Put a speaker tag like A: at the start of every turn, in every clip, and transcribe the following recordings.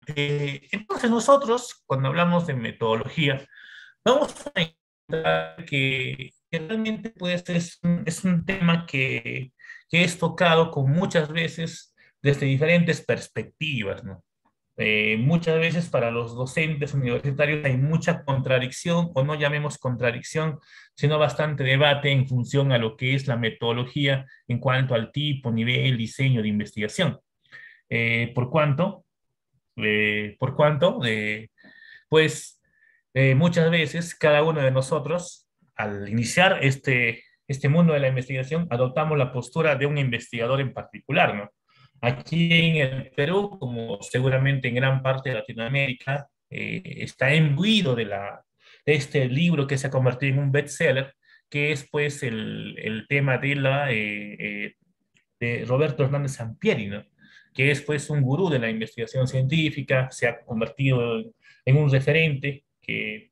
A: Entonces nosotros, cuando hablamos de metodología, vamos a encontrar que realmente pues, es un tema que es tocado con muchas veces desde diferentes perspectivas, ¿no? Muchas veces para los docentes universitarios hay mucha contradicción, o no llamemos contradicción, sino bastante debate en función a lo que es la metodología en cuanto al tipo, nivel, diseño de investigación. ¿Por cuánto? Por cuanto, pues muchas veces cada uno de nosotros, al iniciar este mundo de la investigación, adoptamos la postura de un investigador en particular, ¿no? Aquí en el Perú, como seguramente en gran parte de Latinoamérica, está imbuido de este libro que se ha convertido en un bestseller, que es pues el tema de Roberto Hernández Sampieri, ¿no? Que es pues un gurú de la investigación científica, se ha convertido en un referente que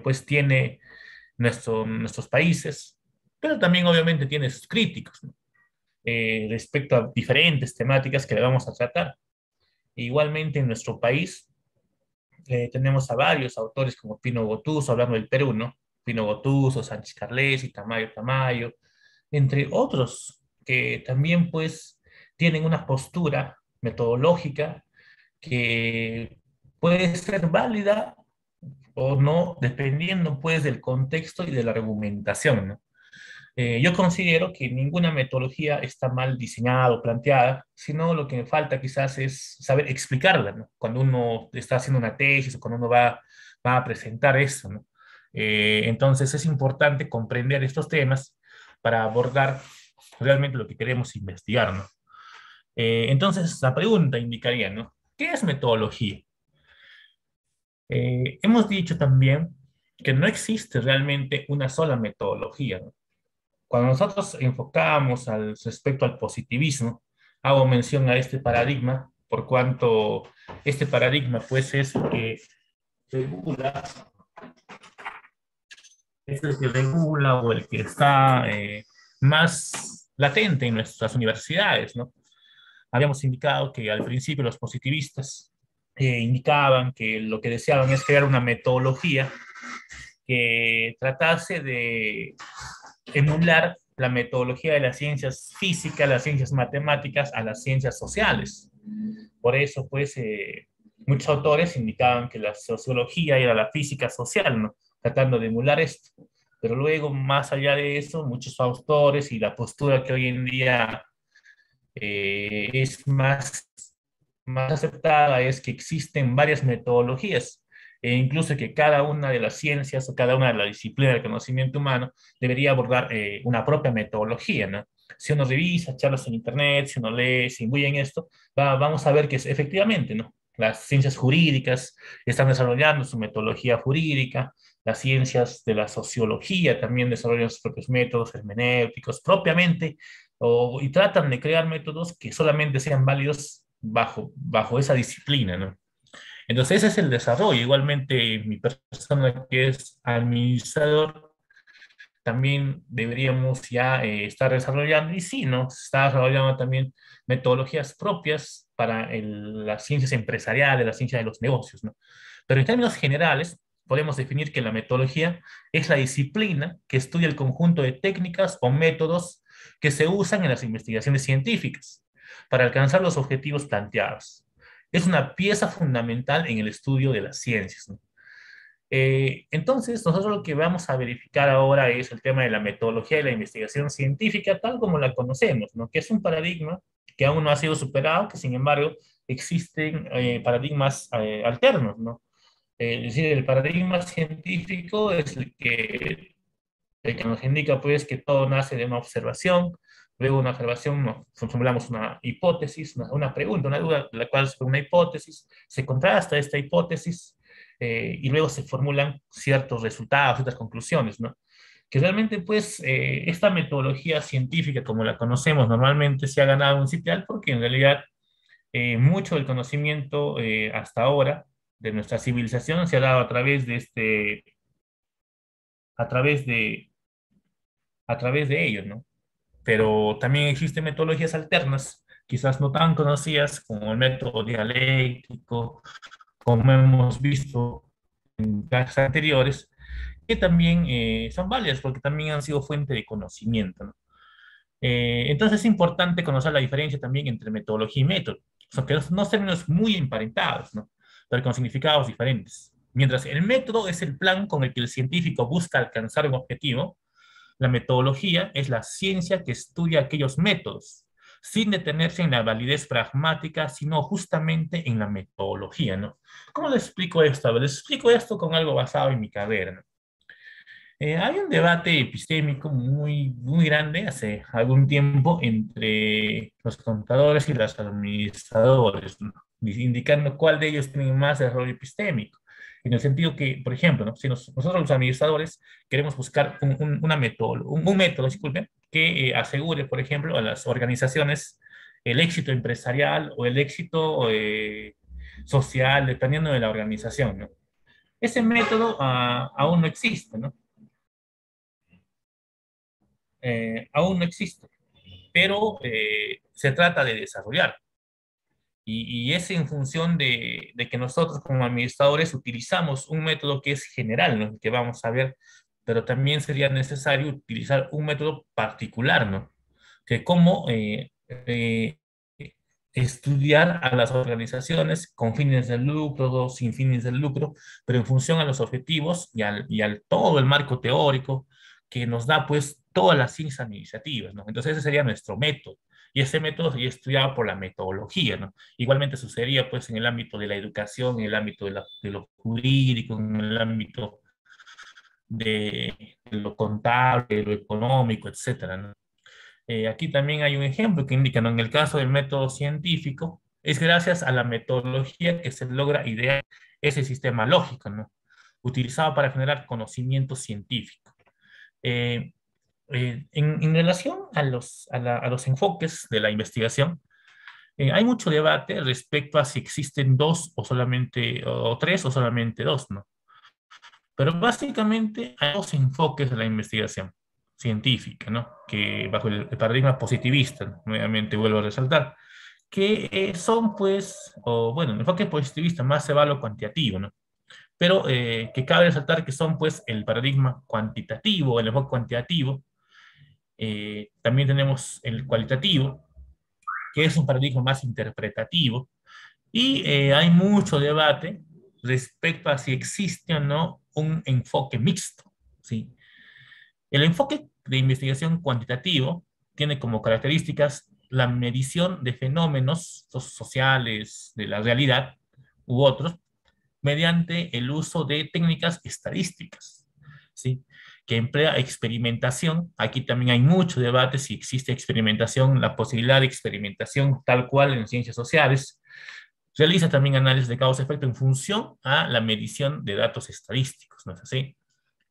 A: pues tiene nuestros países, pero también obviamente tiene sus críticos, ¿no? Respecto a diferentes temáticas que le vamos a tratar. Igualmente en nuestro país tenemos a varios autores como Pino Gotuso, hablando del Perú, ¿no? Pino Gotuso, Sánchez Carles, Tamayo Tamayo, entre otros que también pues tienen una postura metodológica que puede ser válida o no, dependiendo pues del contexto y de la argumentación, ¿no? Yo considero que ninguna metodología está mal diseñada o planteada, sino lo que me falta quizás es saber explicarla, ¿no? Cuando uno está haciendo una tesis o cuando uno va a presentar eso, ¿no? Entonces es importante comprender estos temas para abordar realmente lo que queremos investigar, ¿no? Entonces la pregunta indicaría, ¿no? ¿Qué es metodología? Hemos dicho también que no existe realmente una sola metodología, ¿no? Cuando nosotros enfocamos respecto al positivismo, hago mención a este paradigma, por cuanto este paradigma pues es el que regula, es el que regula o el que está más latente en nuestras universidades, ¿no? Habíamos indicado que al principio los positivistas indicaban que lo que deseaban es crear una metodología que tratase de emular la metodología de las ciencias físicas, las ciencias matemáticas a las ciencias sociales. Por eso, pues, muchos autores indicaban que la sociología era la física social, ¿no? Tratando de emular esto. Pero luego, más allá de eso, muchos autores y la postura que hoy en día es más aceptada es que existen varias metodologías, e incluso que cada una de las ciencias o cada una de las disciplinas del conocimiento humano debería abordar una propia metodología, ¿no? Si uno revisa charlas en internet, si uno lee, si imbuye en esto, vamos a ver que efectivamente, ¿no? Las ciencias jurídicas están desarrollando su metodología jurídica, las ciencias de la sociología también desarrollan sus propios métodos hermenéuticos propiamente, y tratan de crear métodos que solamente sean válidos bajo esa disciplina, ¿no? Entonces ese es el desarrollo. Igualmente mi persona que es administrador, también deberíamos ya estar desarrollando, y sí, ¿no? Se está desarrollando también metodologías propias para las ciencias empresariales, la ciencia de los negocios, ¿no? Pero en términos generales, podemos definir que la metodología es la disciplina que estudia el conjunto de técnicas o métodos que se usan en las investigaciones científicas para alcanzar los objetivos planteados. Es una pieza fundamental en el estudio de las ciencias, ¿no? Entonces, nosotros lo que vamos a verificar ahora es el tema de la metodología de la investigación científica, tal como la conocemos, ¿no? Que es un paradigma que aún no ha sido superado, que sin embargo existen paradigmas alternos, ¿no? Es decir, el paradigma científico es el que nos indica pues que todo nace de una observación, luego una observación nos formulamos una hipótesis, una pregunta, una duda, la cual es una hipótesis, se contrasta esta hipótesis y luego se formulan ciertos resultados, ciertas conclusiones, ¿no? Que realmente pues esta metodología científica como la conocemos normalmente se ha ganado un sitial porque en realidad mucho del conocimiento hasta ahora de nuestra civilización se ha dado a través de, a través de ellos, ¿no? Pero también existen metodologías alternas quizás no tan conocidas como el método dialéctico, como hemos visto en clases anteriores, que también son válidas porque también han sido fuente de conocimiento, ¿no? Entonces es importante conocer la diferencia también entre metodología y método. Son que no términos muy emparentados, ¿no? Pero con significados diferentes. Mientras el método es el plan con el que el científico busca alcanzar un objetivo, la metodología es la ciencia que estudia aquellos métodos, sin detenerse en la validez pragmática, sino justamente en la metodología, ¿no? ¿Cómo les explico esto? A ver, les explico esto con algo basado en mi carrera, ¿no? Hay un debate epistémico muy grande hace algún tiempo entre los contadores y los administradores, ¿no? Indicando cuál de ellos tiene más error epistémico. En el sentido que, por ejemplo, ¿no? Si nosotros los administradores queremos buscar un método, disculpen, que asegure, por ejemplo, a las organizaciones el éxito empresarial o el éxito social, dependiendo de la organización, ¿no? Ese método aún no existe, ¿no? Aún no existe, pero se trata de desarrollar. Y es en función de que nosotros como administradores utilizamos un método que es general, ¿no? Que vamos a ver, pero también sería necesario utilizar un método particular, ¿no? Que cómo estudiar a las organizaciones con fines de lucro, sin fines de lucro, pero en función a los objetivos y al todo el marco teórico que nos da pues todas las ciencias administrativas, ¿no? Entonces ese sería nuestro método. Y ese método sería estudiado por la metodología, ¿no? Igualmente sucedería pues en el ámbito de la educación, en el ámbito de lo jurídico, en el ámbito de lo contable, de lo económico, etcétera, ¿no? Aquí también hay un ejemplo que indica, ¿no? En el caso del método científico, es gracias a la metodología que se logra idear ese sistema lógico, ¿no? Utilizado para generar conocimiento científico. Eh, en relación a los enfoques de la investigación, hay mucho debate respecto a si existen dos o solamente, o tres o solamente dos, ¿no? Pero básicamente hay dos enfoques de la investigación científica, ¿no? Que bajo el paradigma positivista, ¿no? Nuevamente vuelvo a resaltar, que son pues, o bueno, el enfoque positivista más se va a lo cuantitativo, ¿no? Pero que cabe resaltar que son pues el paradigma cuantitativo, el enfoque cuantitativo. También tenemos el cualitativo, que es un paradigma más interpretativo, y hay mucho debate respecto a si existe o no un enfoque mixto, ¿sí? El enfoque de investigación cuantitativo tiene como características la medición de fenómenos sociales de la realidad u otros mediante el uso de técnicas estadísticas, ¿sí? Que emplea experimentación. Aquí también hay mucho debate si existe experimentación, la posibilidad de experimentación tal cual en ciencias sociales. Realiza también análisis de causa-efecto en función a la medición de datos estadísticos, ¿no es así?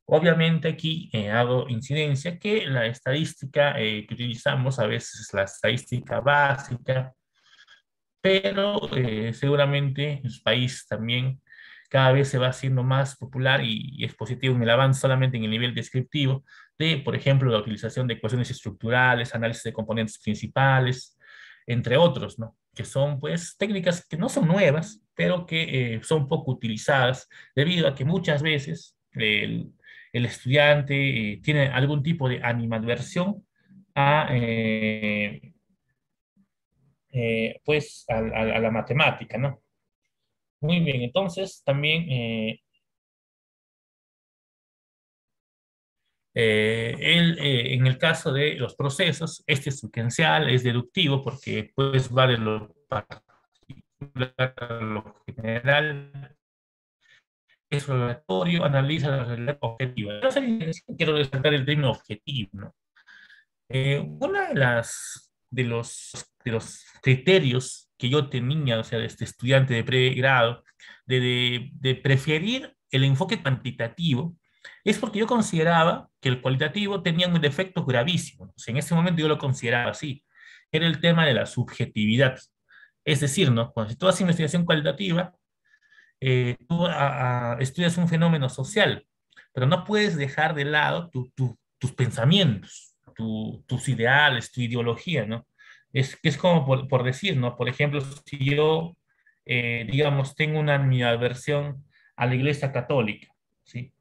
A: Obviamente aquí hago incidencia que la estadística que utilizamos a veces es la estadística básica, pero seguramente en su país también cada vez se va haciendo más popular y es positivo en el avance solamente en el nivel descriptivo de, por ejemplo, la utilización de ecuaciones estructurales, análisis de componentes principales, entre otros, ¿no? Que son, pues, técnicas que no son nuevas, pero que son poco utilizadas debido a que muchas veces el estudiante tiene algún tipo de animadversión a, pues, a la matemática, ¿no? Muy bien, entonces también en el caso de los procesos, este es secuencial, es deductivo porque pues va de lo particular a lo general, es relatorio, analiza la realidad objetiva. Quiero resaltar el término objetivo, ¿no? Una de los criterios que yo tenía, o sea, de este estudiante de pregrado, de preferir el enfoque cuantitativo, es porque yo consideraba que el cualitativo tenía un defecto gravísimo. O sea, en ese momento yo lo consideraba así. Era el tema de la subjetividad. Es decir, ¿no? Cuando si tú haces investigación cualitativa, tú estudias un fenómeno social, pero no puedes dejar de lado tus pensamientos, tus ideales, tu ideología, ¿no? Es que es como por decir, ¿no? Por ejemplo, si yo, digamos, tengo una animadversión a la Iglesia Católica, ¿sí?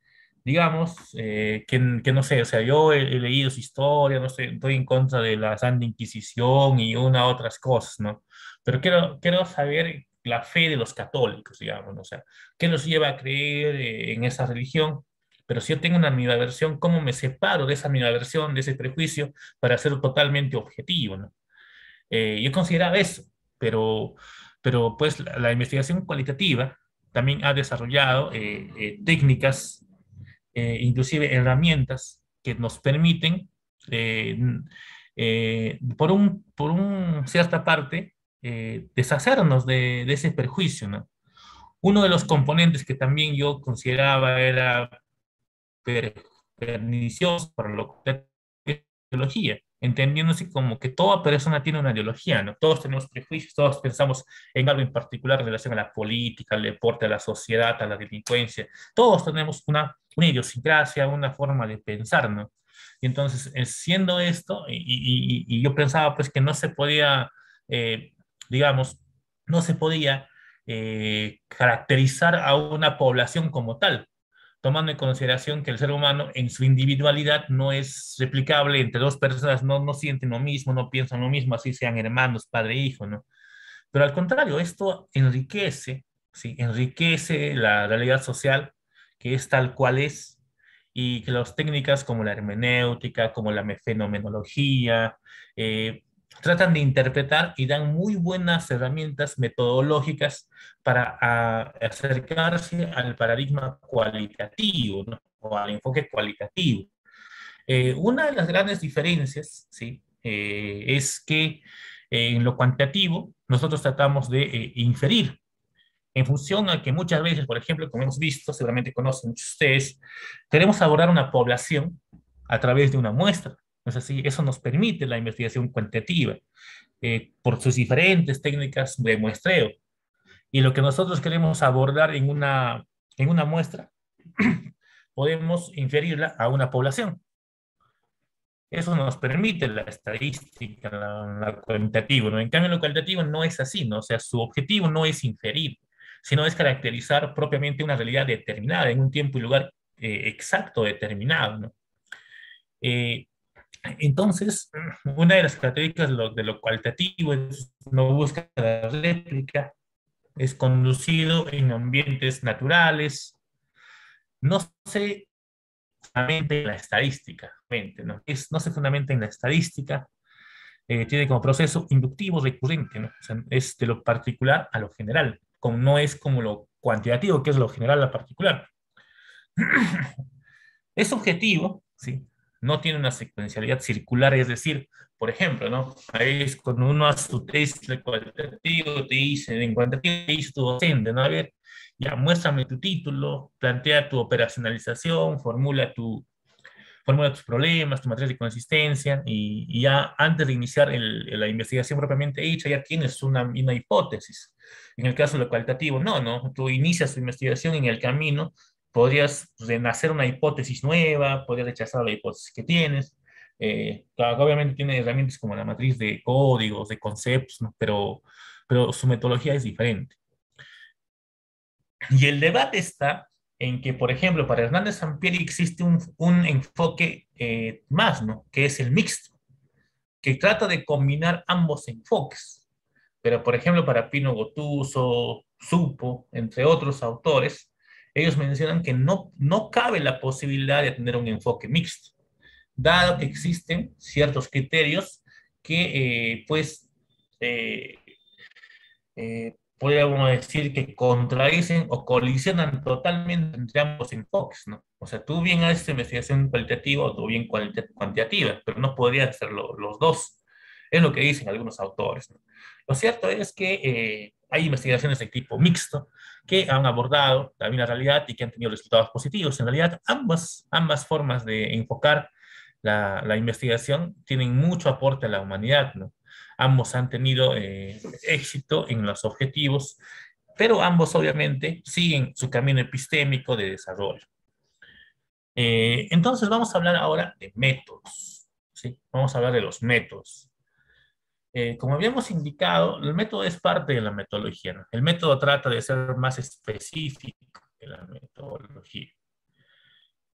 A: Digamos, que no sé, o sea, yo he leído su historia, no sé, estoy en contra de la Santa Inquisición y una otras cosas, ¿no? Pero quiero saber la fe de los católicos, digamos, ¿no? O sea, ¿qué los lleva a creer en esa religión? Pero si yo tengo una animadversión, ¿cómo me separo de esa animadversión, de ese prejuicio, para ser totalmente objetivo, ¿no? Yo consideraba eso, pero, pero pues la investigación cualitativa también ha desarrollado técnicas, inclusive herramientas que nos permiten, eh, por un cierta parte, deshacernos de ese perjuicio, ¿no? Uno de los componentes que también yo consideraba era per- pernicioso para lo que es la ideología, entendiéndose como que toda persona tiene una ideología, ¿no? Todos tenemos prejuicios, todos pensamos en algo en particular en relación a la política, al deporte, a la sociedad, a la delincuencia. Todos tenemos una idiosincrasia, una forma de pensar, ¿no? Y entonces, siendo esto, y yo pensaba pues que no se podía, digamos, no se podía caracterizar a una población como tal, tomando en consideración que el ser humano en su individualidad no es replicable entre dos personas, no sienten lo mismo, no piensan lo mismo, así sean hermanos, padre e hijo, ¿no? Pero al contrario, esto enriquece, ¿sí? Enriquece la realidad social, que es tal cual es, y que las técnicas como la hermenéutica, como la fenomenología, eh, tratan de interpretar y dan muy buenas herramientas metodológicas para acercarse al paradigma cualitativo, ¿no? O al enfoque cualitativo. Una de las grandes diferencias, ¿sí? Es que en lo cuantitativo nosotros tratamos de inferir en función a que muchas veces, por ejemplo, como hemos visto, seguramente conocen muchos de ustedes, queremos abordar una población a través de una muestra. ¿No es así? Eso nos permite la investigación cuantitativa por sus diferentes técnicas de muestreo. Y lo que nosotros queremos abordar en una muestra, podemos inferirla a una población. Eso nos permite la estadística, la cuantitativo, ¿no? En cambio, lo cualitativo no es así, ¿no? O sea, su objetivo no es inferir, sino es caracterizar propiamente una realidad determinada en un tiempo y lugar exacto determinado, ¿no? Eh, entonces, una de las características de lo cualitativo es no busca la réplica, es conducido en ambientes naturales, no se fundamenta en la estadística, ¿no? No se fundamenta en la estadística, tiene como proceso inductivo recurrente, ¿no? O sea, es de lo particular a lo general, como no es como lo cuantitativo, que es lo general a lo particular. Es objetivo, ¿sí? No tiene una secuencialidad circular, es decir, por ejemplo, ¿no? Ahí es cuando uno hace su test de cualitativo, te dice, en cuantitativo te dice tu docente, ¿no? A ver, ya muéstrame tu título, plantea tu operacionalización, formula tus problemas, tu matriz de consistencia, y ya antes de iniciar la investigación propiamente dicha, ya tienes una hipótesis. En el caso de lo cualitativo, no, tú inicias tu investigación en el camino, podrías renacer una hipótesis nueva, podrías rechazar la hipótesis que tienes. Claro, obviamente tiene herramientas como la matriz de códigos, de conceptos, ¿no? Pero su metodología es diferente. Y el debate está en que, por ejemplo, para Hernández Sampieri existe un enfoque más, ¿no? Que es el mixto, que trata de combinar ambos enfoques. Pero, por ejemplo, para Pino Gotuso, Supo, entre otros autores, ellos mencionan que no cabe la posibilidad de tener un enfoque mixto, dado que existen ciertos criterios que, eh, podríamos decir que contradicen o colisionan totalmente entre ambos enfoques, ¿no? O sea, tú bien haces investigación cualitativa o tú bien cuantitativa, pero no podrías hacerlo los dos. Es lo que dicen algunos autores, ¿no? Lo cierto es que hay investigaciones de tipo mixto que han abordado también la realidad y que han tenido resultados positivos. En realidad, ambas formas de enfocar la investigación tienen mucho aporte a la humanidad, ¿no? Ambos han tenido éxito en los objetivos, pero ambos obviamente siguen su camino epistémico de desarrollo. Entonces vamos a hablar ahora de métodos, ¿sí? Vamos a hablar de los métodos. Como habíamos indicado, el método es parte de la metodología, ¿no? El método trata de ser más específico que la metodología.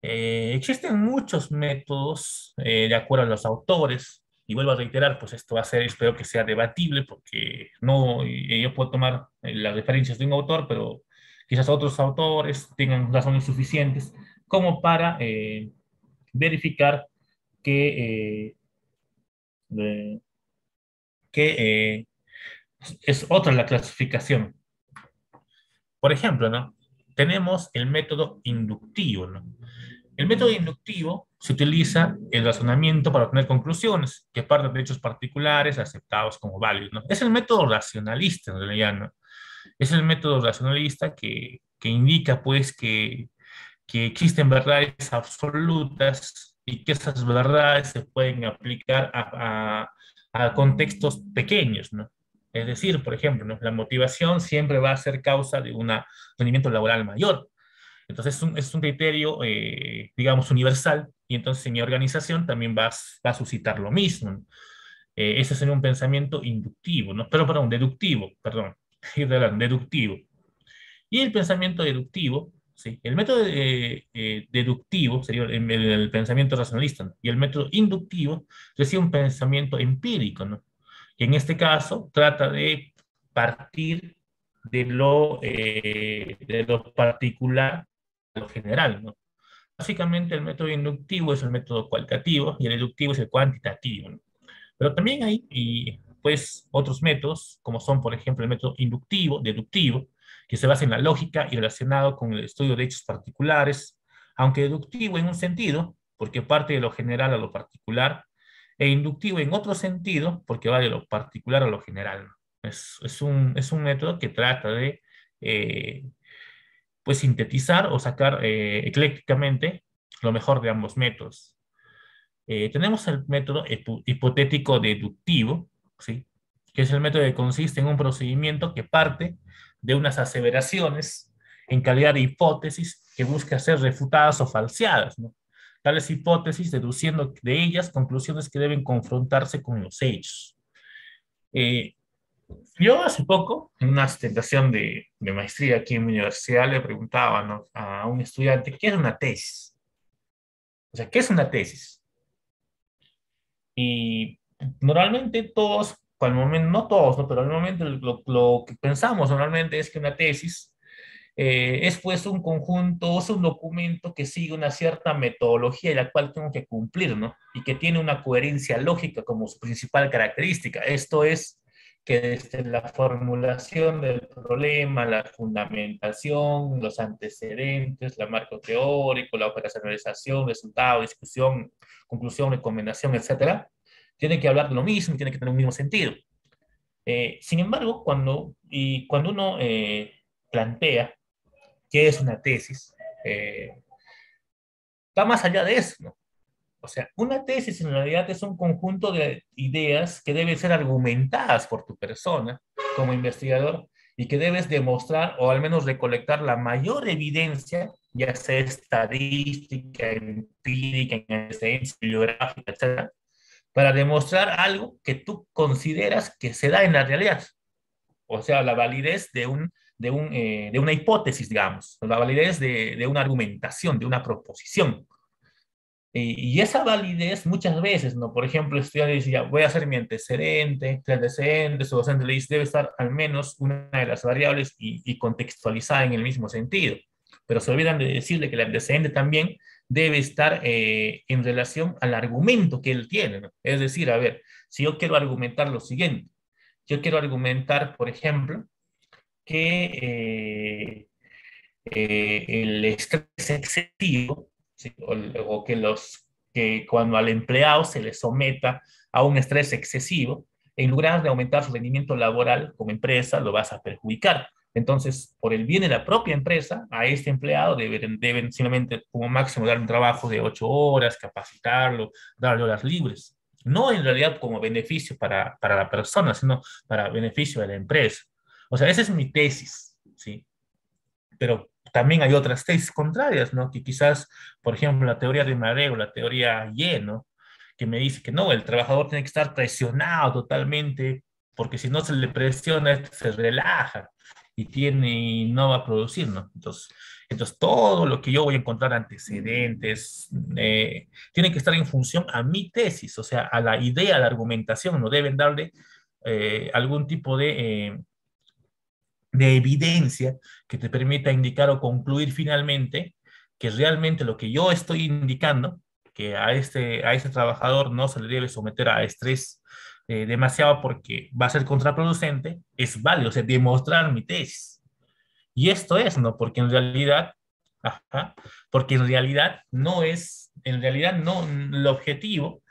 A: Existen muchos métodos de acuerdo a los autores, y vuelvo a reiterar, pues esto va a ser, espero que sea debatible, porque no, yo puedo tomar las referencias de un autor, pero quizás otros autores tengan razones suficientes como para verificar que, de- que es otra la clasificación. Por ejemplo, ¿no? Tenemos el método inductivo, ¿no? El método inductivo se utiliza el razonamiento para obtener conclusiones que parten de hechos particulares aceptados como válidos, ¿no? Es el método racionalista, en realidad, ¿no? Es el método racionalista que indica, pues, que existen verdades absolutas y que esas verdades se pueden aplicar a contextos pequeños, ¿no? Es decir, por ejemplo, ¿no? La motivación siempre va a ser causa de un rendimiento laboral mayor. Entonces es un criterio, digamos, universal, y entonces en mi organización también va a suscitar lo mismo, ¿no? Ese sería un pensamiento inductivo, ¿no? Pero, perdón, deductivo, perdón, deductivo. Y el pensamiento deductivo, ¿sí? El método deductivo sería el pensamiento racionalista, ¿no? Y el método inductivo sería un pensamiento empírico, ¿no? Que en este caso trata de partir de lo particular a lo general, ¿no? Básicamente el método inductivo es el método cualitativo y el deductivo es el cuantitativo, ¿no? Pero también hay pues, otros métodos, como son, por ejemplo, el método inductivo, deductivo, que se basa en la lógica y relacionado con el estudio de hechos particulares, aunque deductivo en un sentido, porque parte de lo general a lo particular, e inductivo en otro sentido, porque va de lo particular a lo general, ¿no? Es un método que trata de eh, pues sintetizar o sacar eclécticamente lo mejor de ambos métodos. Tenemos el método hipotético deductivo, ¿sí? Que es el método que consiste en un procedimiento que parte de unas aseveraciones en calidad de hipótesis que busca ser refutadas o falseadas, ¿no? Tales hipótesis deduciendo de ellas conclusiones que deben confrontarse con los hechos. Eh, yo hace poco, en una sustentación de maestría aquí en mi universidad, le preguntaba, ¿no? A un estudiante, ¿qué es una tesis? O sea, ¿qué es una tesis? Y normalmente todos, al momento, no todos, ¿no? Pero al momento lo que pensamos normalmente es que una tesis es pues un conjunto, es un documento que sigue una cierta metodología y la cual tengo que cumplir, ¿no? Y que tiene una coherencia lógica como su principal característica. Esto es que desde la formulación del problema, la fundamentación, los antecedentes, el marco teórico, la operacionalización, resultado, discusión, conclusión, recomendación, etcétera, tiene que hablar de lo mismo y tiene que tener un mismo sentido. Sin embargo, cuando uno plantea qué es una tesis, eh, va más allá de eso, ¿no? O sea, una tesis en realidad es un conjunto de ideas que deben ser argumentadas por tu persona como investigador y que debes demostrar o al menos recolectar la mayor evidencia, ya sea estadística, empírica, bibliográfica, etcétera, para demostrar algo que tú consideras que se da en la realidad. O sea, la validez de una hipótesis, digamos, la validez de una argumentación, de una proposición. Y esa validez muchas veces, ¿no? Por ejemplo, el estudiante dice, ya, voy a hacer mi antecedente, el antecedente, su docente le dice, debe estar al menos una de las variables y contextualizada en el mismo sentido. Pero se olvidan de decirle que el antecedente también debe estar en relación al argumento que él tiene, ¿no? Es decir, a ver, si yo quiero argumentar lo siguiente, yo quiero argumentar, por ejemplo, que el estrés excesivo, ¿sí? O que cuando al empleado se le someta a un estrés excesivo, en lugar de aumentar su rendimiento laboral como empresa, lo vas a perjudicar. Entonces, por el bien de la propia empresa, a este empleado deben simplemente como máximo dar un trabajo de 8 horas, capacitarlo, darle horas libres. No en realidad como beneficio para la persona, sino para beneficio de la empresa. O sea, esa es mi tesis, ¿sí? Pero también hay otras tesis contrarias, ¿no? Que quizás, por ejemplo, la teoría de mareo, la teoría Y, ¿no? que me dice que no, el trabajador tiene que estar presionado totalmente, porque si no se le presiona, se relaja y no va a producir, ¿no? Entonces todo lo que yo voy a encontrar antecedentes, tiene que estar en función a mi tesis, o sea, a la idea, a la argumentación, no deben darle algún tipo de evidencia que te permita indicar o concluir finalmente que realmente lo que yo estoy indicando, que a este trabajador no se le debe someter a estrés demasiado porque va a ser contraproducente, es válido, o sea, demostrar mi tesis. Y esto es, ¿no? Porque en realidad, ajá, porque en realidad no, el objetivo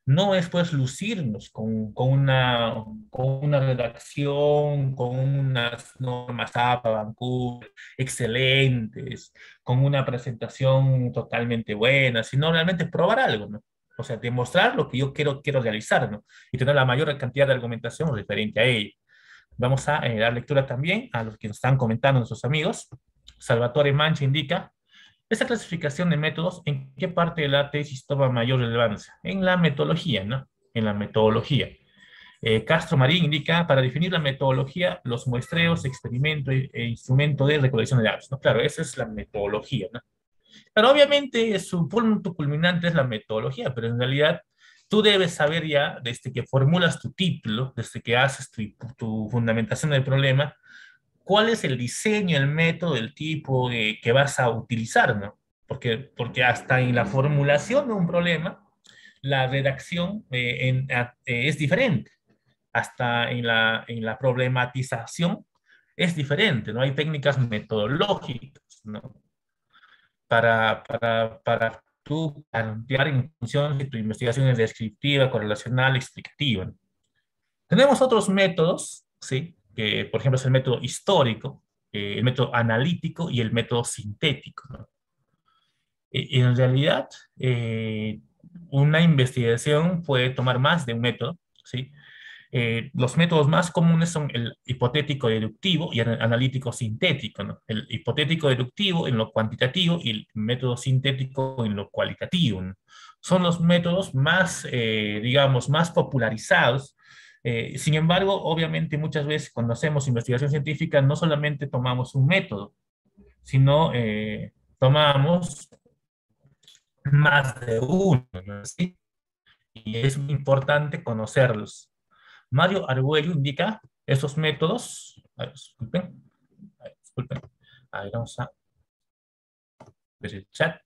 A: no es pues lucirnos con una redacción, con unas normas APA, Vancouver, excelentes, con una presentación totalmente buena, sino realmente probar algo, ¿no? O sea, demostrar lo que yo quiero realizar, ¿no? Y tener la mayor cantidad de argumentación referente a ello. Vamos a dar lectura también a los que nos están comentando nuestros amigos. Salvatore Mancha indica, esta clasificación de métodos, ¿en qué parte de la tesis toma mayor relevancia? En la metodología, ¿no? En la metodología. Castro Marín indica, para definir la metodología, los muestreos, experimento e instrumento de recolección de datos, ¿no? Claro, esa es la metodología, ¿no? Pero obviamente su punto culminante es la metodología, pero en realidad tú debes saber ya desde que formulas tu título, desde que haces tu fundamentación del problema, cuál es el diseño, el método, el tipo que vas a utilizar, ¿no? Porque hasta en la formulación de un problema, la redacción es diferente. Hasta en la problematización es diferente, ¿no? Hay técnicas metodológicas, ¿no? Para tú plantear en función de tu investigación es descriptiva, correlacional, explicativa, ¿no? Tenemos otros métodos, ¿sí? Que, por ejemplo, es el método histórico, el método analítico y el método sintético, ¿no? En realidad, una investigación puede tomar más de un método, ¿sí? Los métodos más comunes son el hipotético deductivo y el analítico sintético, ¿no? El hipotético deductivo en lo cuantitativo y el método sintético en lo cualitativo, ¿no? Son los métodos más, digamos, más popularizados. Sin embargo, obviamente muchas veces cuando hacemos investigación científica no solamente tomamos un método, sino tomamos más de uno, ¿no? ¿Sí? Y es muy importante conocerlos. Mario Argüello indica esos métodos. Ay, disculpen. Ay, disculpen. Ahí vamos a ver el chat.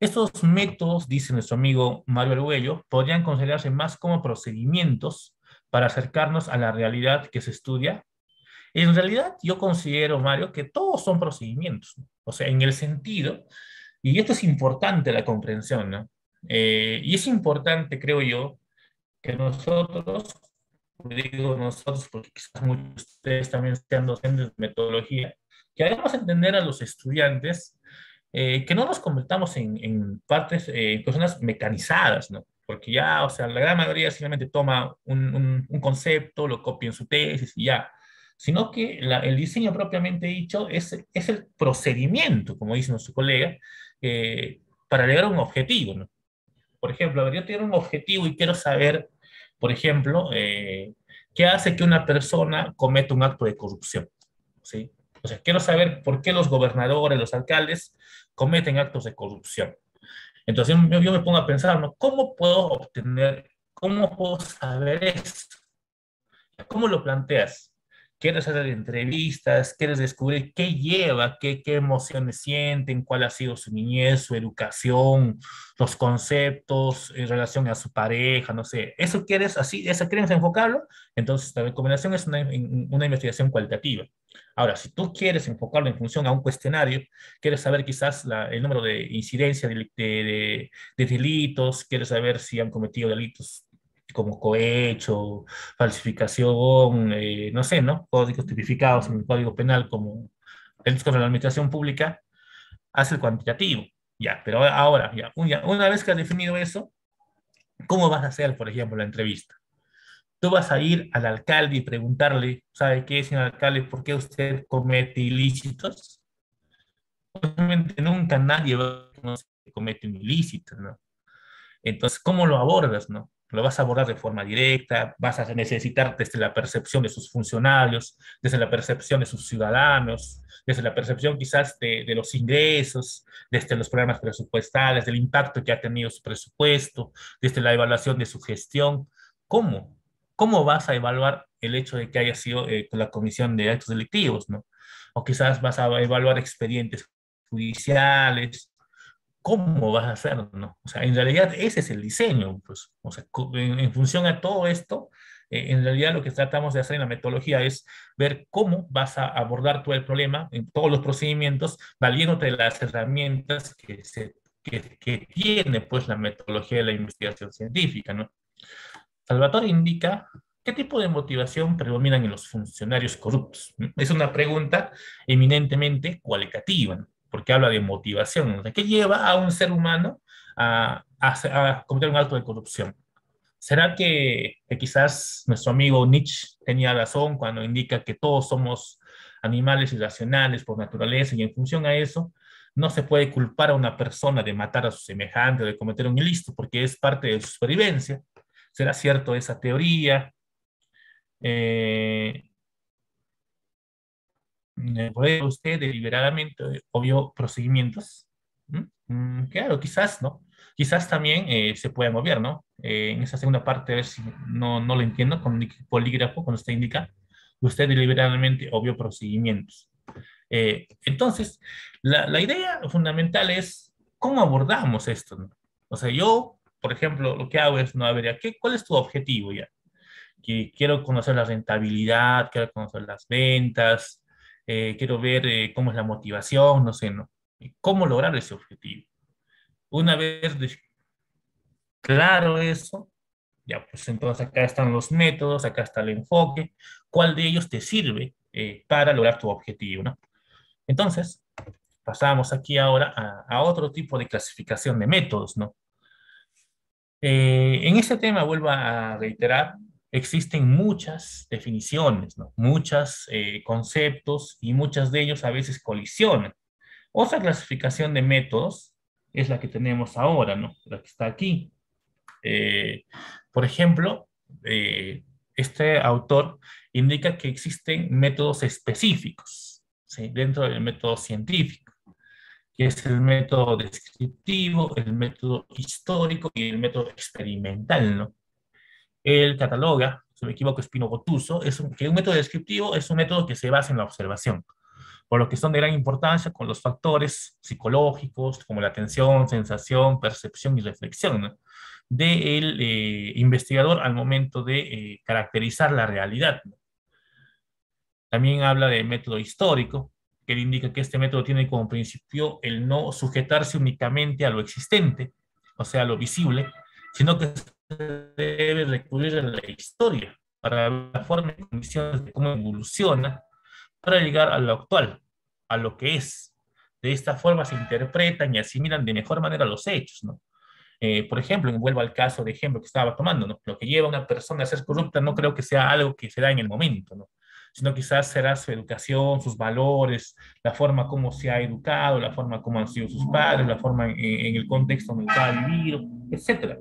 A: Estos métodos, dice nuestro amigo Mario Argüello, podrían considerarse más como procedimientos para acercarnos a la realidad que se estudia. En realidad, yo considero, Mario, que todos son procedimientos, ¿no? O sea, en el sentido, y esto es importante la comprensión, ¿no? Y es importante, creo yo, que nosotros, digo nosotros porque quizás muchos de ustedes también sean docentes de metodología, que hagamos entender a los estudiantes que no nos convertamos en partes, personas mecanizadas, ¿no? Porque ya, o sea, la gran mayoría simplemente toma un concepto, lo copia en su tesis y ya, sino que el diseño propiamente dicho es el procedimiento, como dice nuestro colega, para llegar a un objetivo, ¿no? Por ejemplo, a ver, yo tengo un objetivo y quiero saber, por ejemplo, qué hace que una persona cometa un acto de corrupción, ¿sí? O sea, quiero saber por qué los gobernadores, los alcaldes cometen actos de corrupción. Entonces yo me pongo a pensar, ¿no? Cómo puedo saber esto? ¿Cómo lo planteas? ¿Quieres hacer entrevistas? ¿Quieres descubrir qué lleva, qué emociones sienten, cuál ha sido su niñez, su educación, los conceptos en relación a su pareja, no sé? ¿Eso quieres así, eso quieres enfocarlo? Entonces la recomendación es una investigación cualitativa. Ahora, si tú quieres enfocarlo en función a un cuestionario, quieres saber quizás el número de incidencia de delitos, quieres saber si han cometido delitos como cohecho, falsificación, no sé, ¿no? Códigos tipificados en el Código Penal como delitos contra la administración pública, hace el cuantitativo. Ya, pero ahora, ya, una vez que has definido eso, ¿cómo vas a hacer, por ejemplo, la entrevista? Tú vas a ir al alcalde y preguntarle, ¿sabe qué, señor alcalde, por qué usted comete ilícitos? Obviamente nunca nadie va a conocer que comete un ilícito, ¿no? Entonces, ¿cómo lo abordas, no? ¿Lo vas a abordar de forma directa? ¿Vas a necesitar desde la percepción de sus funcionarios, desde la percepción de sus ciudadanos, desde la percepción quizás de los ingresos, desde los programas presupuestales, del impacto que ha tenido su presupuesto, desde la evaluación de su gestión? ¿Cómo? ¿Cómo vas a evaluar el hecho de que haya sido con la comisión de actos delictivos, no? O quizás vas a evaluar expedientes judiciales. ¿Cómo vas a hacerlo, no? O sea, en realidad ese es el diseño, pues. O sea, en función a todo esto, en realidad lo que tratamos de hacer en la metodología es ver cómo vas a abordar todo el problema en todos los procedimientos, valiéndote de las herramientas que tiene, pues, la metodología de la investigación científica, ¿no? Salvatore indica qué tipo de motivación predominan en los funcionarios corruptos. Es una pregunta eminentemente cualitativa, ¿no? Porque habla de motivación, ¿no? ¿Qué lleva a un ser humano a cometer un acto de corrupción? ¿Será que quizás nuestro amigo Nietzsche tenía razón cuando indica que todos somos animales irracionales por naturaleza y en función a eso no se puede culpar a una persona de matar a su semejante o de cometer un ilícito porque es parte de su supervivencia? ¿Será cierto esa teoría? Eh, ¿Puede usted deliberadamente obvio procedimientos? ¿Mm? Claro, quizás, ¿no? Quizás también se pueda mover, ¿no? En esa segunda parte, a ver si no lo entiendo, con polígrafo, cuando usted deliberadamente obvio procedimientos. Entonces, la idea fundamental es cómo abordamos esto, ¿no? O sea, yo, por ejemplo, lo que hago es, no, a ver, ¿cuál es tu objetivo ya? Que quiero conocer la rentabilidad, quiero conocer las ventas, quiero ver cómo es la motivación, no sé, ¿no? Y cómo lograr ese objetivo. Una vez claro eso, ya pues entonces acá están los métodos, acá está el enfoque, ¿cuál de ellos te sirve para lograr tu objetivo, ¿no? Entonces, pasamos aquí ahora a otro tipo de clasificación de métodos, ¿no? En este tema, vuelvo a reiterar, existen muchas definiciones, ¿no? Muchos conceptos y muchas de ellos a veces colisionan. Otra clasificación de métodos es la que tenemos ahora, ¿no? La que está aquí. Eh, por ejemplo, este autor indica que existen métodos específicos, ¿sí? Dentro del método científico, que es el método descriptivo, el método histórico y el método experimental, ¿no? Él cataloga, si no me equivoco, Espino Gotuso, que un método descriptivo es un método que se basa en la observación, por lo que son de gran importancia con los factores psicológicos como la atención, sensación, percepción y reflexión, ¿no? Del investigador al momento de caracterizar la realidad, ¿no? También habla de método histórico, que indica que este método tiene como principio el no sujetarse únicamente a lo existente, o sea, a lo visible, sino que se debe recurrir a la historia para ver la forma y condiciones de cómo evoluciona para llegar a lo actual, a lo que es. De esta forma se interpretan y asimilan de mejor manera los hechos, ¿no? Por ejemplo, vuelvo al caso de ejemplo que estaba tomando, ¿no? Lo que lleva a una persona a ser corrupta no creo que sea algo que se da en el momento, ¿no? Sino quizás será su educación, sus valores, la forma como se ha educado, la forma como han sido sus padres, la forma en el contexto en el que ha vivido, etcétera.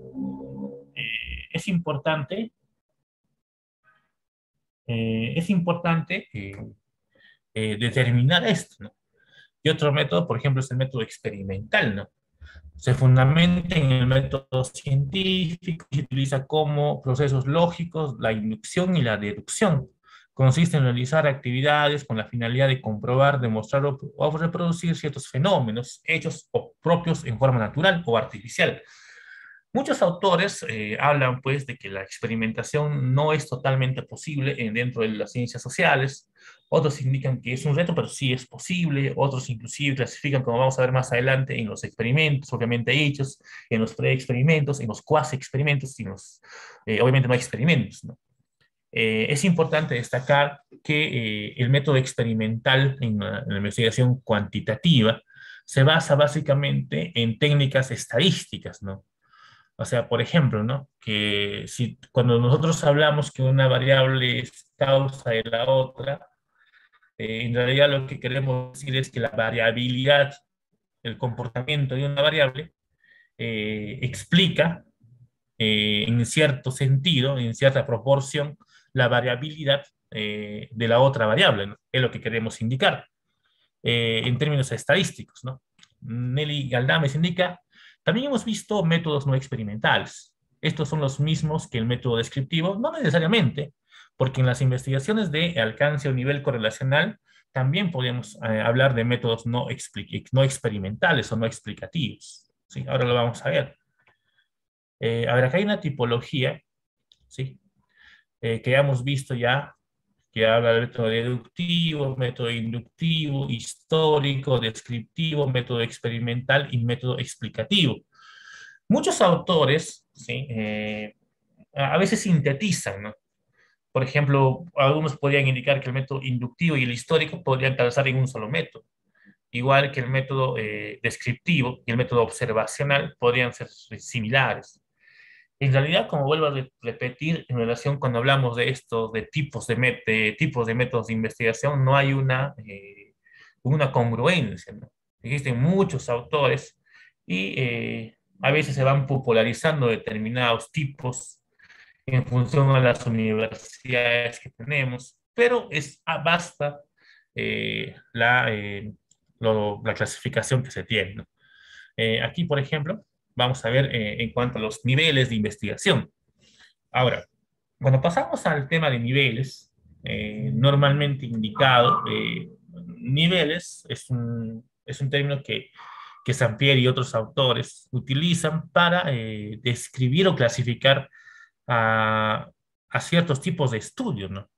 A: Es importante, determinar esto, ¿no? Y otro método, por ejemplo, es el método experimental, ¿no? Se fundamenta en el método científico y se utiliza como procesos lógicos la inducción y la deducción. Consiste en realizar actividades con la finalidad de comprobar, demostrar o reproducir ciertos fenómenos, hechos o propios en forma natural o artificial. Muchos autores hablan pues de que la experimentación no es totalmente posible dentro de las ciencias sociales. Otros indican que es un reto, pero sí es posible. Otros inclusive clasifican, como vamos a ver más adelante, en los experimentos obviamente hechos, en los pre-experimentos, en los cuasi-experimentos y obviamente no hay experimentos, ¿no? Es importante destacar que el método experimental en la investigación cuantitativa se basa básicamente en técnicas estadísticas, ¿no? O sea, por ejemplo, ¿no? Que si cuando nosotros hablamos que una variable es causa de la otra, en realidad lo que queremos decir es que la variabilidad, el comportamiento de una variable, explica en cierto sentido, en cierta proporción, la variabilidad de la otra variable, ¿no? Es lo que queremos indicar en términos estadísticos, ¿no? Nelly Galdames indica, también hemos visto métodos no experimentales. Estos son los mismos que el método descriptivo, no necesariamente, porque en las investigaciones de alcance o nivel correlacional también podemos hablar de métodos no experimentales o no explicativos. ¿Sí? Ahora lo vamos a ver. A ver, acá hay una tipología, ¿sí? Que ya hemos visto ya, que habla del método deductivo, método inductivo, histórico, descriptivo, método experimental y método explicativo. Muchos autores, ¿sí? A veces sintetizan, ¿no? Por ejemplo, algunos podrían indicar que el método inductivo y el histórico podrían calzar en un solo método, igual que el método descriptivo y el método observacional podrían ser similares. En realidad, como vuelvo a repetir, en relación cuando hablamos de estos, de tipos de métodos de investigación, no hay una congruencia, ¿no? Existen muchos autores y a veces se van popularizando determinados tipos en función a las universidades que tenemos, pero basta la clasificación que se tiene, ¿no? Aquí, por ejemplo, vamos a ver en cuanto a los niveles de investigación. Ahora, cuando pasamos al tema de niveles, normalmente indicado, niveles es un término que Sampieri y otros autores utilizan para describir o clasificar a, a ciertos tipos de estudios, ¿no?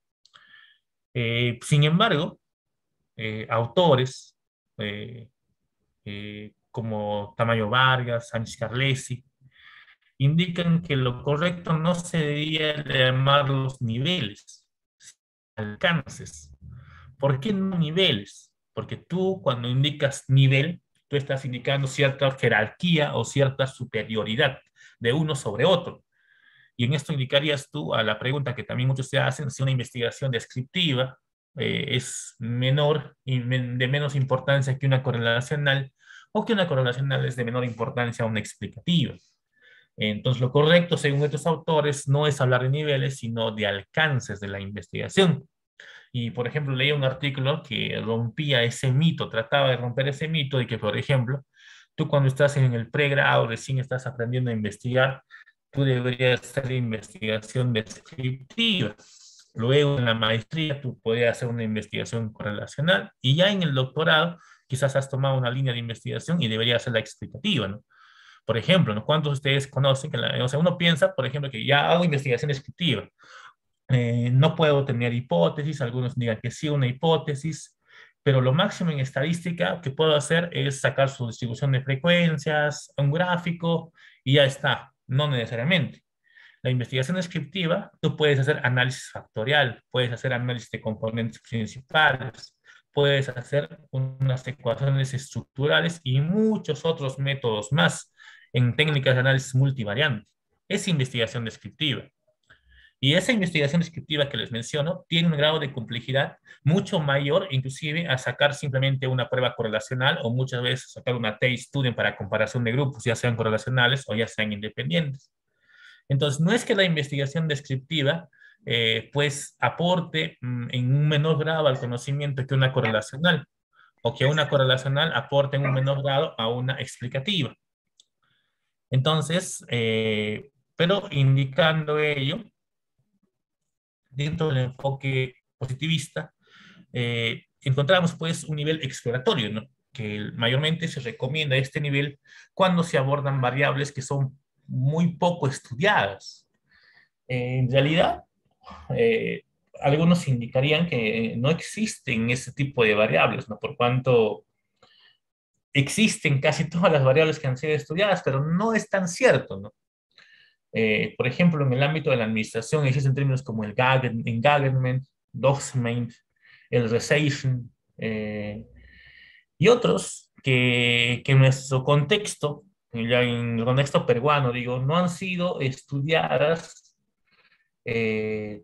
A: Sin embargo, autores eh, como Tamayo Vargas, Sánchez Carlesi, indican que lo correcto no sería llamar los niveles, alcances. ¿Por qué no niveles? Porque tú cuando indicas nivel, tú estás indicando cierta jerarquía o cierta superioridad de uno sobre otro. Y en esto indicarías tú a la pregunta que también muchos se hacen, si una investigación descriptiva es menor y de menos importancia que una correlacional, o que una correlacional es de menor importancia a una explicativa. Entonces, lo correcto, según estos autores, no es hablar de niveles, sino de alcances de la investigación. Y, por ejemplo, leí un artículo que rompía ese mito, trataba de romper ese mito de que, por ejemplo, tú cuando estás en el pregrado, recién estás aprendiendo a investigar, tú deberías hacer investigación descriptiva. Luego, en la maestría, tú podrías hacer una investigación correlacional. Y ya en el doctorado, quizás has tomado una línea de investigación y deberías hacer la explicativa, ¿no? Por ejemplo, ¿no? ¿Cuántos de ustedes conocen que o sea, uno piensa, por ejemplo, que ya hago investigación descriptiva? No puedo tener hipótesis, algunos digan que sí, una hipótesis, pero lo máximo en estadística que puedo hacer es sacar su distribución de frecuencias, un gráfico, y ya está, no necesariamente. La investigación descriptiva, tú puedes hacer análisis factorial, puedes hacer análisis de componentes principales, puedes hacer unas ecuaciones estructurales y muchos otros métodos más en técnicas de análisis multivariante. Es investigación descriptiva. Y esa investigación descriptiva que les menciono tiene un grado de complejidad mucho mayor, inclusive a sacar simplemente una prueba correlacional o muchas veces sacar una T-student para comparación de grupos, ya sean correlacionales o ya sean independientes. Entonces, no es que la investigación descriptiva pues aporte en un menor grado al conocimiento que una correlacional, o que una correlacional aporte en un menor grado a una explicativa. Entonces, pero indicando ello, dentro del enfoque positivista, encontramos pues un nivel exploratorio, ¿no? Que mayormente se recomienda este nivel cuando se abordan variables que son muy poco estudiadas. En realidad, eh, algunos indicarían que no existen ese tipo de variables, ¿no? Por cuanto existen casi todas las variables que han sido estudiadas, pero no es tan cierto, ¿no? Por ejemplo, en el ámbito de la administración existen términos como el engagement, doxement, el recession, y otros que en nuestro contexto, ya en el contexto peruano, digo, no han sido estudiadas eh,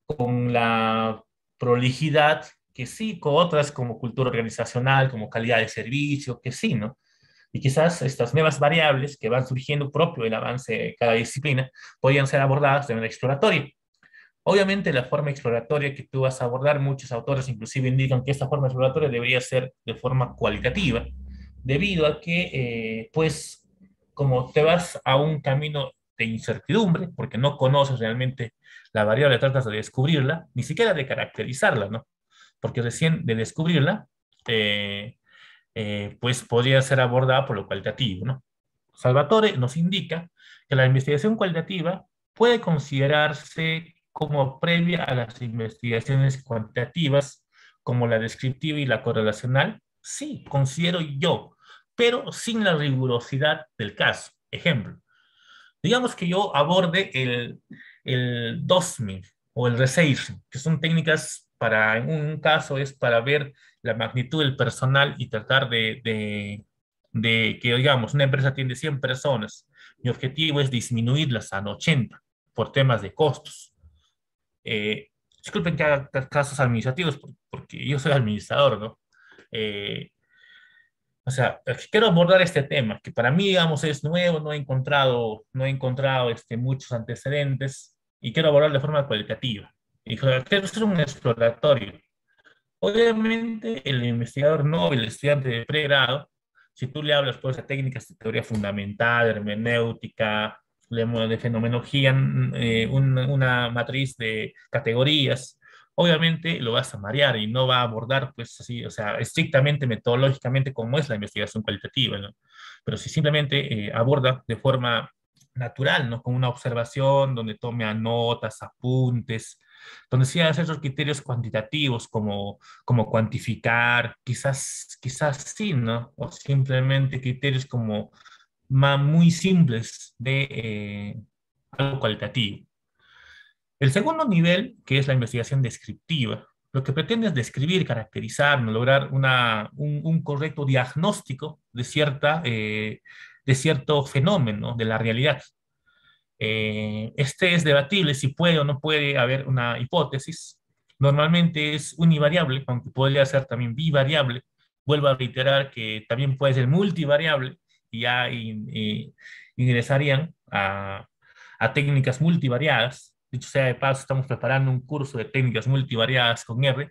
A: con la prolijidad que sí, con otras como cultura organizacional, como calidad de servicio, que sí, ¿no? Y quizás estas nuevas variables que van surgiendo propio del avance de cada disciplina podrían ser abordadas de manera exploratoria. Obviamente, la forma exploratoria que tú vas a abordar, muchos autores inclusive indican que esta forma exploratoria debería ser de forma cualitativa, debido a que, pues, como te vas a un camino de incertidumbre, porque no conoces realmente la variable, tratas de descubrirla, ni siquiera de caracterizarla, ¿no? Porque recién de descubrirla, eh, pues podría ser abordada por lo cualitativo, ¿no? Salvatore nos indica que la investigación cualitativa puede considerarse como previa a las investigaciones cuantitativas, como la descriptiva y la correlacional. Sí, considero yo, pero sin la rigurosidad del caso. Ejemplo, digamos que yo aborde el DOSMING o el resizing, que son técnicas para, en un caso es para ver la magnitud del personal y tratar de que, digamos, una empresa tiene 100 personas. Mi objetivo es disminuirlas a 80 por temas de costos. Eh, Disculpen que haga casos administrativos, porque yo soy administrador, ¿no? Eh, o sea, quiero abordar este tema, que para mí, digamos, es nuevo, no he encontrado muchos antecedentes, y quiero abordar de forma cualitativa. Y quiero hacer un exploratorio. Obviamente, el investigador no, el estudiante de pregrado, si tú le hablas pues, de técnicas de teoría fundamental, hermenéutica, de fenomenología, una matriz de categorías, obviamente lo vas a marear y no va a abordar, pues así, o sea, estrictamente, metodológicamente, como es la investigación cualitativa, ¿no? Pero si simplemente aborda de forma natural, ¿no? Con una observación donde tome notas, apuntes, donde sí hace esos criterios cuantitativos como cuantificar, quizás sí, ¿no? O simplemente criterios como muy simples de algo cualitativo. El segundo nivel, que es la investigación descriptiva, lo que pretende es describir, caracterizar, ¿no? Lograr un correcto diagnóstico de cierto fenómeno de la realidad. Este es debatible si puede o no puede haber una hipótesis. Normalmente es univariable, aunque podría ser también bivariable. Vuelvo a reiterar que también puede ser multivariable y ya ingresarían a técnicas multivariadas. Dicho sea de paso, estamos preparando un curso de técnicas multivariadas con R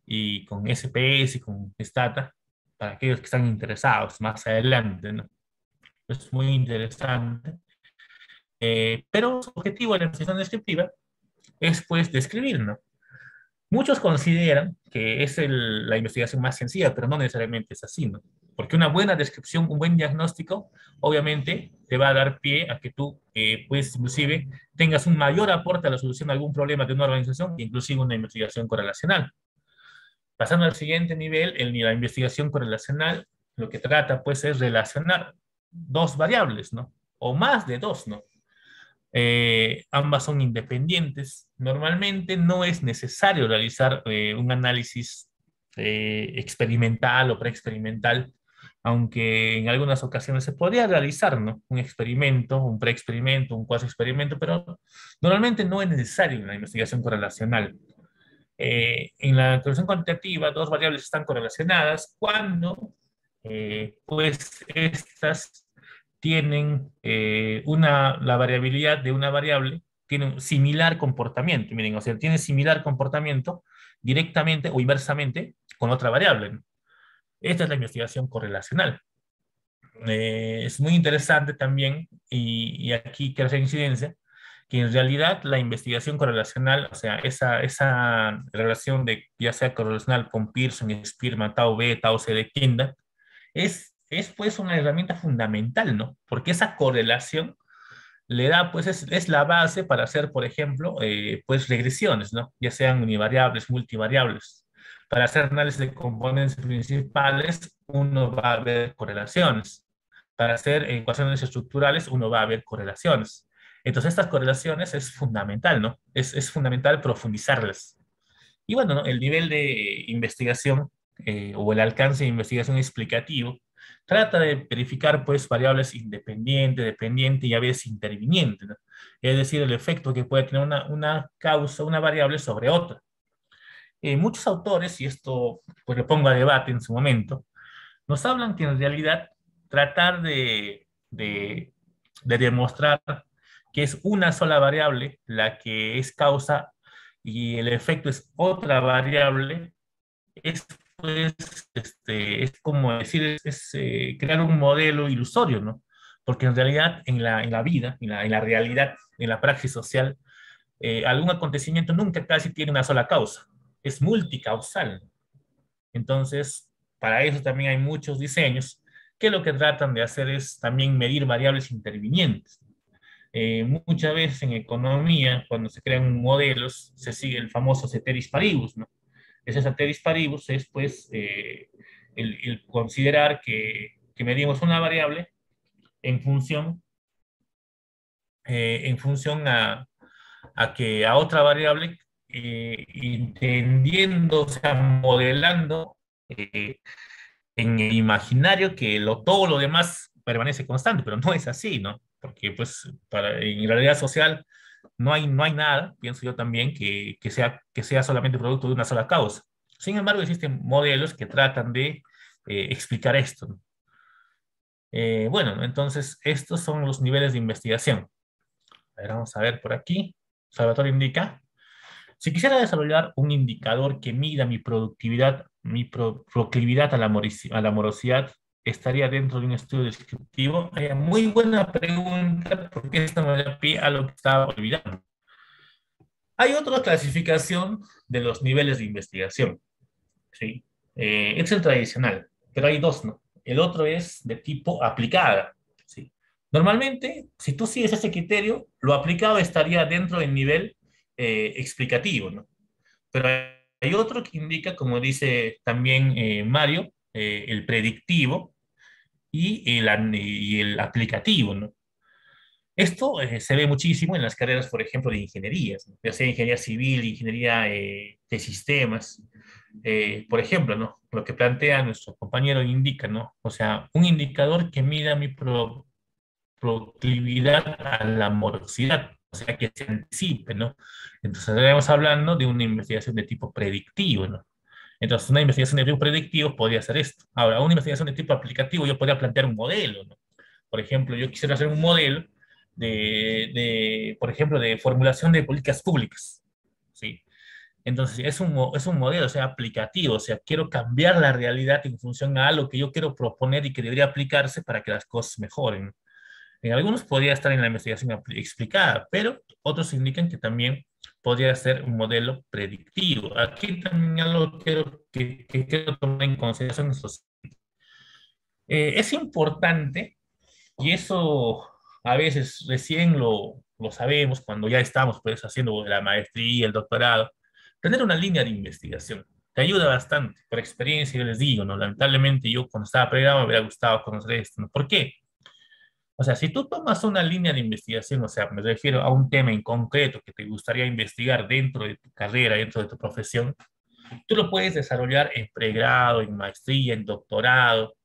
A: y con SPS y con Stata para aquellos que están interesados más adelante, ¿no? Es muy interesante. Pero su objetivo de la investigación descriptiva es pues describir, ¿no? Muchos consideran que es la investigación más sencilla, pero no necesariamente es así, ¿no? Porque una buena descripción, un buen diagnóstico, obviamente te va a dar pie a que tú, pues, inclusive, tengas un mayor aporte a la solución de algún problema de una organización, inclusive una investigación correlacional. Pasando al siguiente nivel, la investigación correlacional, lo que trata, pues, es relacionar dos variables, ¿no? O más de dos, ¿no? Ambas son independientes. Normalmente no es necesario realizar un análisis experimental o preexperimental, aunque en algunas ocasiones se podría realizar, ¿no? Un experimento, un preexperimento, un cuasi experimento, pero normalmente no es necesario en la investigación correlacional. En la correlación cuantitativa, dos variables están correlacionadas cuando, pues, estas tienen la variabilidad de una variable, tiene un similar comportamiento, miren, o sea, tiene similar comportamiento directamente o inversamente con otra variable, ¿no? Esta es la investigación correlacional. Es muy interesante también, y aquí quiero hacer incidencia, que en realidad la investigación correlacional, o sea, esa relación de ya sea correlacional con Pearson, Spearman, Tau B, Tau C de Kinder, es pues una herramienta fundamental, ¿no? Porque esa correlación le da, pues es la base para hacer, por ejemplo, pues regresiones, ¿no? Ya sean univariables, multivariables. Para hacer análisis de componentes principales, uno va a ver correlaciones. Para hacer ecuaciones estructurales, uno va a ver correlaciones. Entonces, estas correlaciones es fundamental, ¿no? Es fundamental profundizarlas. Y bueno, ¿no? El nivel de investigación o el alcance de investigación explicativo trata de verificar pues variables independientes, dependientes y a veces intervinientes, ¿no? Es decir, el efecto que puede tener una causa, una variable sobre otra. Muchos autores, y esto pues lo pongo a debate en su momento, nos hablan que en realidad tratar de demostrar que es una sola variable la que es causa y el efecto es otra variable, es, pues, es como decir, crear un modelo ilusorio, ¿no? Porque en realidad en la vida, en la realidad, en la praxis social, algún acontecimiento nunca casi tiene una sola causa, es multicausal. Entonces, para eso también hay muchos diseños que lo que tratan de hacer es también medir variables intervinientes. Muchas veces en economía, cuando se crean modelos, se sigue el famoso ceteris paribus, ¿no? Ese ceteris paribus es, pues, el considerar que medimos una variable en en función a otra variable, entendiendo, o sea, modelando eh, en el imaginario que todo lo demás permanece constante, pero no es así, ¿no? Porque pues en la realidad social no hay nada, pienso yo también, que sea solamente producto de una sola causa. Sin embargo, existen modelos que tratan de explicar esto, ¿no? Bueno, entonces estos son los niveles de investigación. A ver, vamos a ver por aquí. Salvatore indica, si quisiera desarrollar un indicador que mida mi productividad, proclividad a a la morosidad, ¿estaría dentro de un estudio descriptivo? Muy buena pregunta, porque esto me da pie a lo que estaba olvidando. Hay otra clasificación de los niveles de investigación, ¿sí? Es el tradicional, pero hay dos, ¿no? El otro es de tipo aplicada, ¿sí? Normalmente, si tú sigues ese criterio, lo aplicado estaría dentro del nivel explicativo, ¿no? Pero hay otro que indica, como dice también Mario, el predictivo y el aplicativo, ¿no? Esto se ve muchísimo en las carreras, por ejemplo, de ingenierías, ¿no? Ya sea ingeniería civil, ingeniería de sistemas. Por ejemplo, ¿no? Lo que plantea nuestro compañero indica, ¿no? O sea, un indicador que mida mi proclividad a la morosidad, o sea, que se anticipe, ¿no? Entonces, estaríamos hablando de una investigación de tipo predictivo, ¿no? Entonces, una investigación de tipo predictivo podría ser esto. Ahora, una investigación de tipo aplicativo, yo podría plantear un modelo, ¿no? Por ejemplo, yo quisiera hacer un modelo por ejemplo, de formulación de políticas públicas, ¿sí? Entonces, es un modelo, o sea, aplicativo, o sea, quiero cambiar la realidad en función a algo que yo quiero proponer y que debería aplicarse para que las cosas mejoren. En algunos podría estar en la investigación explicada, pero otros indican que también podría ser un modelo predictivo. Aquí también algo que quiero tomar en consideración es importante, y eso a veces recién lo sabemos cuando ya estamos pues haciendo la maestría, el doctorado, tener una línea de investigación. Te ayuda bastante, por experiencia yo les digo, ¿no? Lamentablemente yo cuando estaba pregrado me hubiera gustado conocer esto, ¿no? ¿Por qué? O sea, si tú tomas una línea de investigación, o sea, me refiero a un tema en concreto que te gustaría investigar dentro de tu carrera, dentro de tu profesión, tú lo puedes desarrollar en pregrado, en maestría, en doctorado,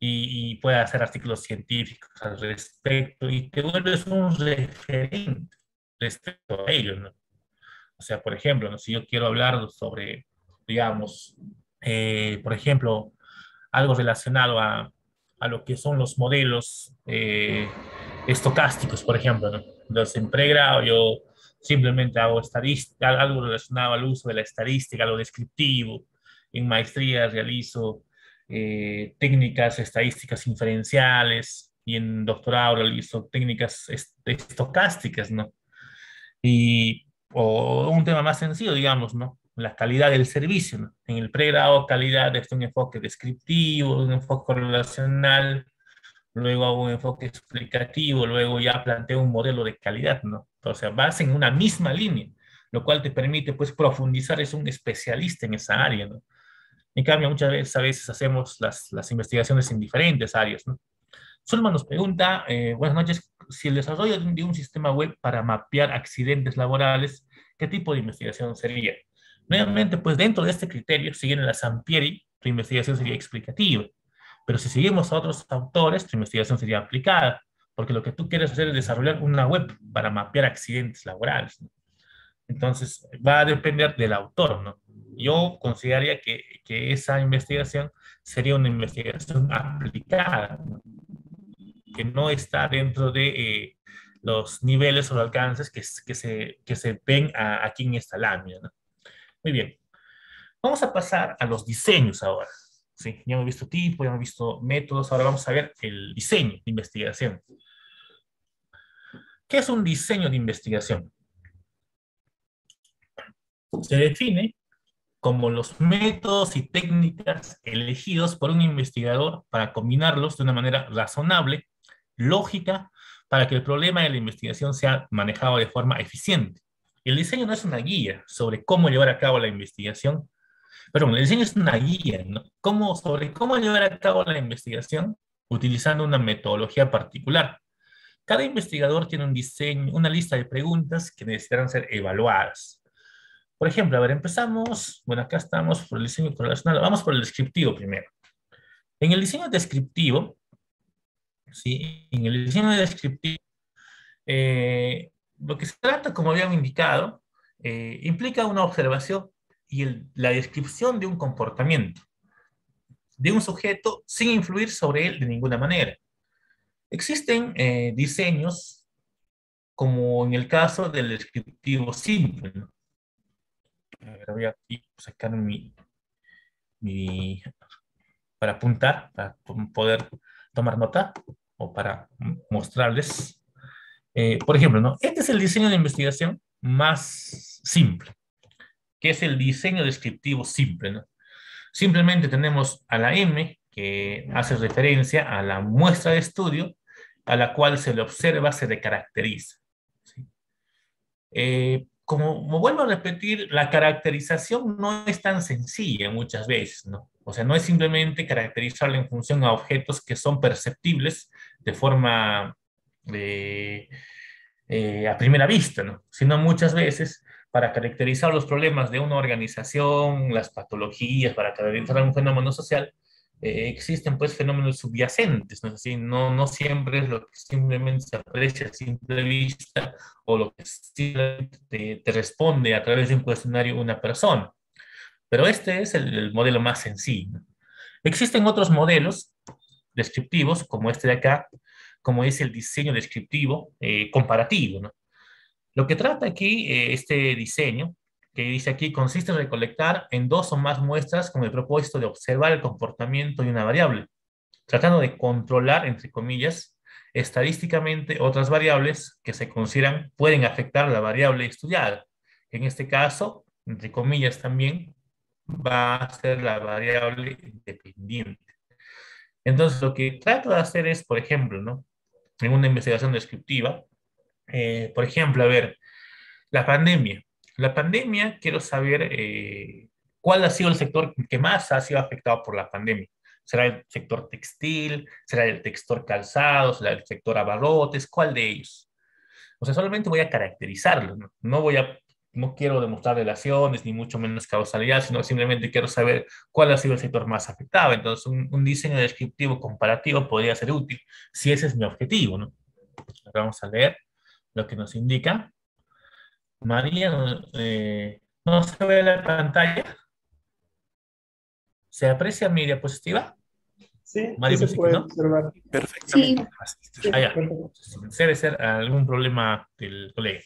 A: y puedes hacer artículos científicos al respecto y te vuelves un referente respecto a ello, ¿no? O sea, por ejemplo, ¿no? Si yo quiero hablar sobre, digamos, por ejemplo, algo relacionado a lo que son los modelos estocásticos, por ejemplo, ¿no? Entonces, en pregrado yo simplemente hago estadística, algo relacionado al uso de la estadística, lo descriptivo. En maestría realizo técnicas estadísticas inferenciales y en doctorado realizo técnicas estocásticas, ¿no? Y, o un tema más sencillo, digamos, ¿no? La calidad del servicio, ¿no? En el pregrado, calidad es un enfoque descriptivo, un enfoque relacional, luego hago un enfoque explicativo, luego ya planteo un modelo de calidad, ¿no? O sea, vas en una misma línea, lo cual te permite, pues, profundizar, es un especialista en esa área, ¿no? En cambio, muchas veces, a veces hacemos las investigaciones en diferentes áreas, ¿no? Solman nos pregunta, buenas noches, si el desarrollo de un sistema web para mapear accidentes laborales, ¿qué tipo de investigación sería? Nuevamente, pues dentro de este criterio, siguiendo la Sampieri, tu investigación sería explicativa, pero si seguimos a otros autores, tu investigación sería aplicada, porque lo que tú quieres hacer es desarrollar una web para mapear accidentes laborales, ¿no? Entonces, va a depender del autor, ¿no? Yo consideraría que esa investigación sería una investigación aplicada, ¿no? que no está dentro de los niveles o alcances que se ven aquí en esta lámina, ¿no? Muy bien. Vamos a pasar a los diseños ahora. Sí, ya hemos visto tipo, ya hemos visto métodos, ahora vamos a ver el diseño de investigación. ¿Qué es un diseño de investigación? Se define como los métodos y técnicas elegidos por un investigador para combinarlos de una manera razonable, lógica, para que el problema de la investigación sea manejado de forma eficiente. El diseño no es una guía sobre cómo llevar a cabo la investigación, perdón, el diseño es una guía, ¿no? Sobre cómo llevar a cabo la investigación utilizando una metodología particular. Cada investigador tiene un diseño, una lista de preguntas que necesitarán ser evaluadas. Por ejemplo, a ver, empezamos, bueno, acá estamos por el diseño correlacional, vamos por el descriptivo primero. En el diseño descriptivo, ¿sí? En el diseño descriptivo, lo que se trata, como habíamos indicado, implica una observación y la descripción de un comportamiento de un sujeto sin influir sobre él de ninguna manera. Existen diseños, como en el caso del descriptivo simple, ¿no? A ver, voy a sacar mi, para apuntar, para poder tomar nota o para mostrarles. Por ejemplo, ¿no? Este es el diseño de investigación más simple, que es el diseño descriptivo simple, ¿no? Simplemente tenemos a la M, que hace referencia a la muestra de estudio, a la cual se le observa, se le caracteriza, ¿sí? Como vuelvo a repetir, la caracterización no es tan sencilla muchas veces, ¿no? O sea, no es simplemente caracterizarla en función a objetos que son perceptibles de forma a primera vista, ¿no? Sino muchas veces para caracterizar los problemas de una organización, las patologías, para caracterizar un fenómeno social, existen pues fenómenos subyacentes, ¿no? Así, no siempre es lo que simplemente se aprecia a simple vista o lo que simplemente te responde a través de un cuestionario una persona. Pero este es el modelo más sencillo. Existen otros modelos descriptivos, como este de acá, como es el diseño descriptivo comparativo, ¿no? Lo que trata aquí este diseño, que dice aquí, consiste en recolectar en dos o más muestras con el propósito de observar el comportamiento de una variable, tratando de controlar, entre comillas, estadísticamente otras variables que se consideran pueden afectar la variable estudiada. En este caso, entre comillas también, va a ser la variable independiente. Entonces, lo que trato de hacer es, por ejemplo, ¿no? En una investigación descriptiva, por ejemplo, a ver, la pandemia. La pandemia, quiero saber cuál ha sido el sector que más ha sido afectado por la pandemia. ¿Será el sector textil? ¿Será el sector calzado? ¿Será el sector abarrotes? ¿Cuál de ellos? O sea, solamente voy a caracterizarlo, ¿no? No quiero demostrar relaciones, ni mucho menos causalidad, sino simplemente quiero saber cuál ha sido el sector más afectado. Entonces, un diseño descriptivo comparativo podría ser útil, si ese es mi objetivo, ¿no? Vamos a leer lo que nos indica. María, no se ve la pantalla. ¿Se aprecia mi diapositiva?
B: Sí, sí
A: Mario me
B: se
A: dice que
B: puede
A: no.
B: observar.
C: Sí,
A: Perfectamente.
B: Sí,
A: Ah, ya.
B: perfecto.
A: Debe ser algún problema del colega.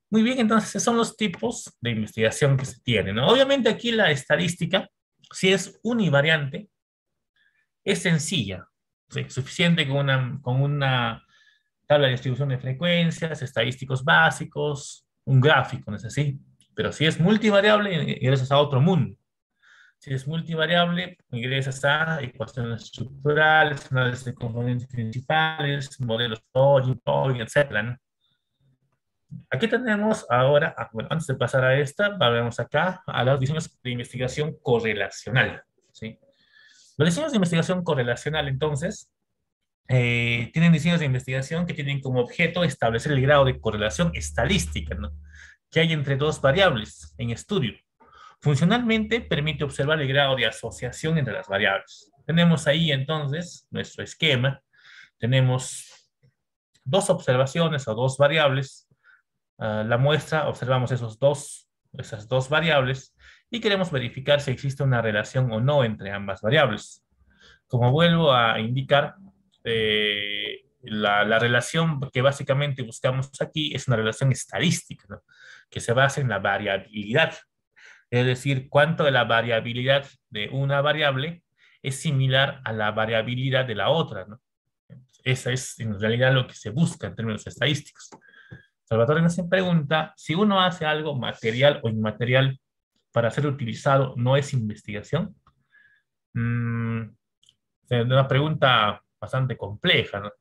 A: Muy bien, entonces esos son los tipos de investigación que se tienen, ¿no? Obviamente aquí la estadística, si es univariante, es sencilla. Sí, suficiente con una tabla de distribución de frecuencias, estadísticos básicos, un gráfico, ¿no es así? Pero si es multivariable, ingresas a otro mundo. Si es multivariable, ingresas a ecuaciones estructurales, análisis de componentes principales, modelos Turing, etcétera, ¿no? Aquí tenemos ahora, bueno, antes de pasar a esta, vamos acá a los diseños de investigación correlacional, ¿sí? Los diseños de investigación correlacional, entonces, tienen diseños de investigación que tienen como objeto establecer el grado de correlación estadística, ¿no? Que hay entre dos variables en estudio. Funcionalmente, permite observar el grado de asociación entre las variables. Tenemos ahí, entonces, nuestro esquema. Tenemos dos observaciones o dos variables. La muestra, observamos esas dos variables y queremos verificar si existe una relación o no entre ambas variables. Como vuelvo a indicar, la relación que básicamente buscamos aquí es una relación estadística, ¿no? Que se basa en la variabilidad. Es decir, cuánto de la variabilidad de una variable es similar a la variabilidad de la otra, ¿no? Esa es en realidad lo que se busca en términos estadísticos. Salvatore nos pregunta, si uno hace algo material o inmaterial para ser utilizado, ¿no es investigación? Es una pregunta bastante compleja, ¿no?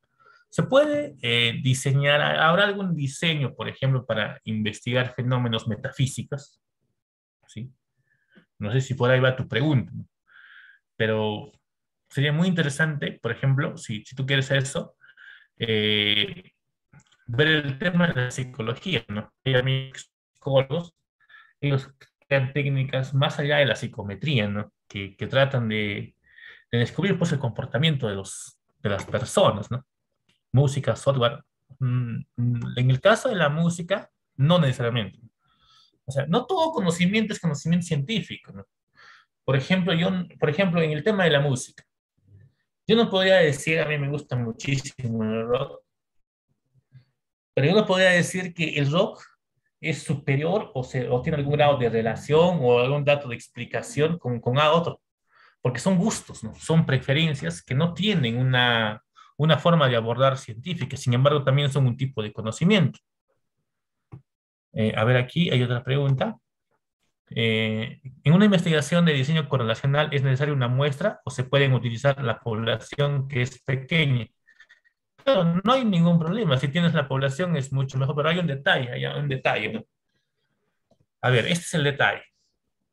A: ¿Se puede diseñar, habrá algún diseño, por ejemplo, para investigar fenómenos metafísicos? ¿Sí? No sé si por ahí va tu pregunta, ¿no? Pero sería muy interesante, por ejemplo, si tú quieres eso, eh, ver el tema de la psicología, ¿no? Hay amigos psicólogos, ellos crean técnicas más allá de la psicometría, ¿no? Que tratan de descubrir pues, el comportamiento de las personas, ¿no? Música, software. En el caso de la música, no necesariamente. O sea, no todo conocimiento es conocimiento científico, ¿no? Por ejemplo, en el tema de la música, yo no podría decir, a mí me gusta muchísimo el rock, pero yo no podría decir que el rock es superior o tiene algún grado de relación o algún dato de explicación con otro, porque son gustos, ¿no? Son preferencias que no tienen una forma de abordar científica, sin embargo también son un tipo de conocimiento. A ver, aquí hay otra pregunta. ¿En una investigación de diseño correlacional es necesaria una muestra o se pueden utilizar la población que es pequeña? Claro, no hay ningún problema. Si tienes la población es mucho mejor, pero hay un detalle, ¿no? A ver, este es el detalle.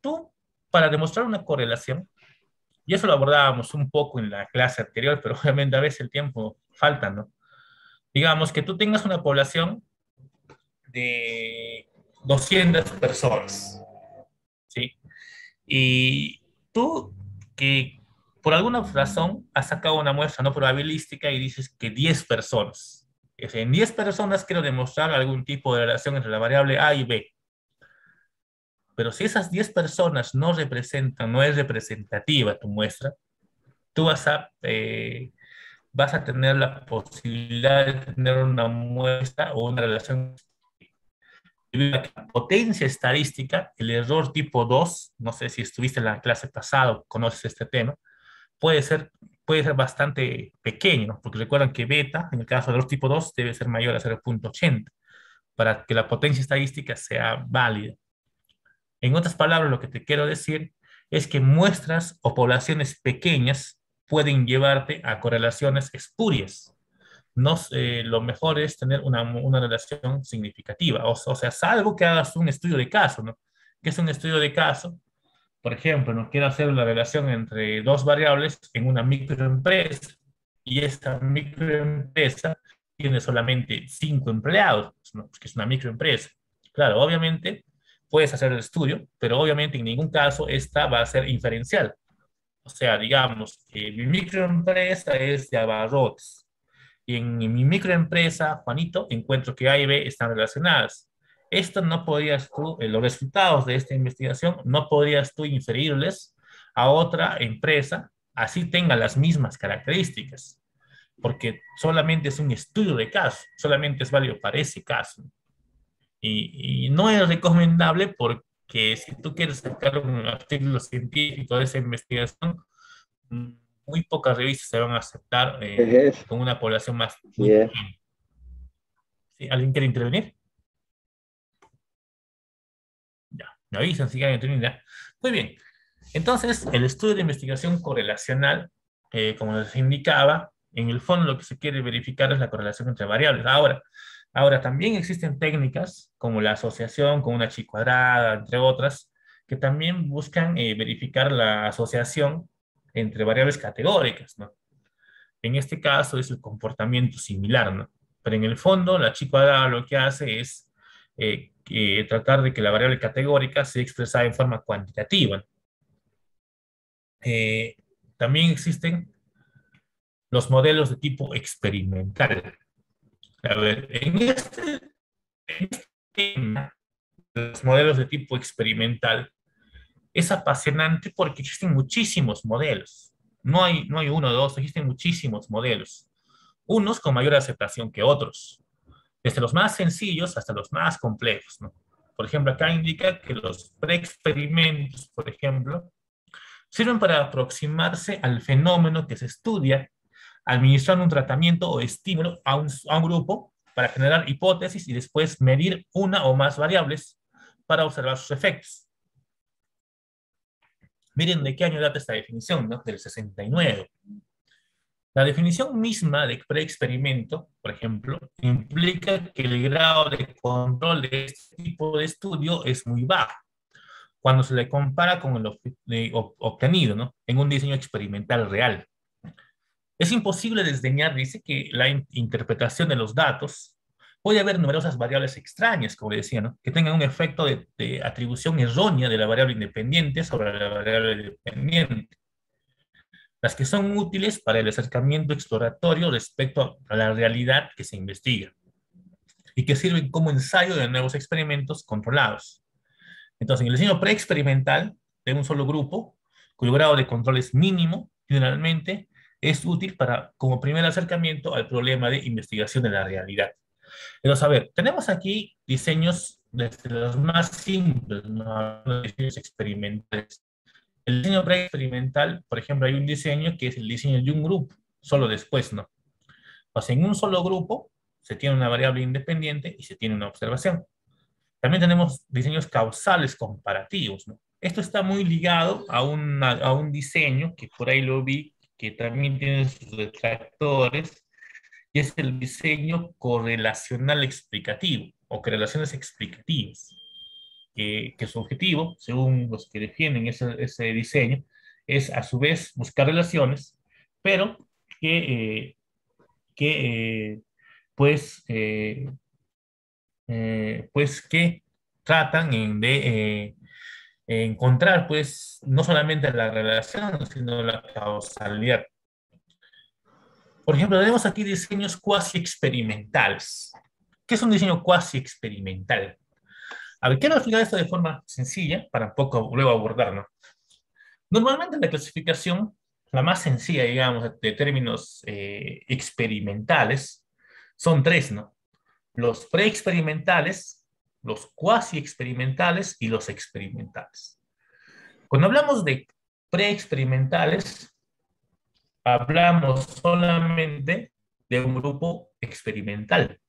A: Tú, para demostrar una correlación, y eso lo abordábamos un poco en la clase anterior, pero obviamente a veces el tiempo falta, ¿no? Digamos que tú tengas una población de 200 personas, ¿sí? Y tú que por alguna razón has sacado una muestra no probabilística y dices que 10 personas. Es decir, en 10 personas quiero demostrar algún tipo de relación entre la variable A y B. Pero si esas 10 personas no representan, no es representativa tu muestra, tú vas a tener la posibilidad de tener una muestra o una relación. Debido a la potencia estadística, el error tipo 2, no sé si estuviste en la clase pasada o conoces este tema, puede ser, puede ser bastante pequeño, ¿no? Porque recuerdan que beta, en el caso del error tipo 2, debe ser mayor a 0,80 para que la potencia estadística sea válida. En otras palabras, lo que te quiero decir es que muestras o poblaciones pequeñas pueden llevarte a correlaciones espurias. No sé, lo mejor es tener una relación significativa, o sea, salvo que hagas un estudio de caso, ¿no? ¿Qué es un estudio de caso? Por ejemplo, no quiero hacer la relación entre dos variables en una microempresa y esta microempresa tiene solamente 5 empleados, ¿no? Porque es una microempresa. Claro, obviamente puedes hacer el estudio, pero obviamente en ningún caso esta va a ser inferencial. O sea, digamos que mi microempresa es de abarrotes y en mi microempresa, Juanito, encuentro que A y B están relacionadas. Esto no podías tú, los resultados de esta investigación, no podrías tú inferirles a otra empresa, así tenga las mismas características, porque solamente es un estudio de caso, solamente es válido para ese caso. Y no es recomendable porque si tú quieres sacar un artículo científico de esa investigación, muy pocas revistas se van a aceptar
B: Es,
A: con una población más
B: sí
A: muy
B: es.
A: pequeña. ¿Sí? ¿Alguien quiere intervenir? Ya, me avisan si quieren intervenir. Ya. Muy bien. Entonces, el estudio de investigación correlacional, como les indicaba, en el fondo lo que se quiere verificar es la correlación entre variables. Ahora también existen técnicas como la asociación con una chi cuadrada, entre otras, que también buscan verificar la asociación entre variables categóricas, ¿no? En este caso es el comportamiento similar, ¿no? Pero en el fondo, la chi cuadrada lo que hace es tratar de que la variable categórica sea expresada en forma cuantitativa. Eh, También existen los modelos de tipo experimental. A ver, en este tema, los modelos de tipo experimental, es apasionante porque existen muchísimos modelos. No hay uno o dos, existen muchísimos modelos. unos con mayor aceptación que otros, desde los más sencillos hasta los más complejos, ¿no? Por ejemplo, acá indica que los preexperimentos, por ejemplo, sirven para aproximarse al fenómeno que se estudia, administrando un tratamiento o estímulo a un grupo para generar hipótesis y después medir una o más variables para observar sus efectos. Miren de qué año data esta definición, ¿no? Del 69. La definición misma de preexperimento, por ejemplo, implica que el grado de control de este tipo de estudio es muy bajo cuando se le compara con el obtenido, ¿no? En un diseño experimental real. Es imposible desdeñar, dice, que la interpretación de los datos puede haber numerosas variables extrañas, como le decía, ¿no? Que tengan un efecto de atribución errónea de la variable independiente sobre la variable dependiente, las que son útiles para el acercamiento exploratorio respecto a la realidad que se investiga y que sirven como ensayo de nuevos experimentos controlados. Entonces, en el diseño preexperimental de un solo grupo, cuyo grado de control es mínimo, generalmente es útil para, como primer acercamiento al problema de investigación de la realidad. Entonces, a ver, tenemos aquí diseños desde los más simples, ¿no? Los diseños experimentales. El diseño preexperimental, por ejemplo, hay un diseño que es el diseño de un grupo, solo después, ¿no? O sea, en un solo grupo se tiene una variable independiente y se tiene una observación. También tenemos diseños causales comparativos, ¿no? Esto está muy ligado a un diseño que por ahí lo vi, que también tiene sus detractores, y es el diseño correlacional explicativo o correlaciones explicativas, que su objetivo, según los que defienden ese diseño, es a su vez buscar relaciones, pero que, que pues, pues que tratan de encontrar, pues, no solamente la relación, sino la causalidad. Por ejemplo, tenemos aquí diseños cuasi experimentales. ¿Qué es un diseño cuasi experimental? A ver, quiero explicar esto de forma sencilla para un poco luego abordarlo. Normalmente en la clasificación, la más sencilla, digamos, de términos experimentales, son tres, ¿no? Los preexperimentales, los cuasi experimentales y los experimentales. Cuando hablamos de preexperimentales, hablamos solamente de un grupo experimental,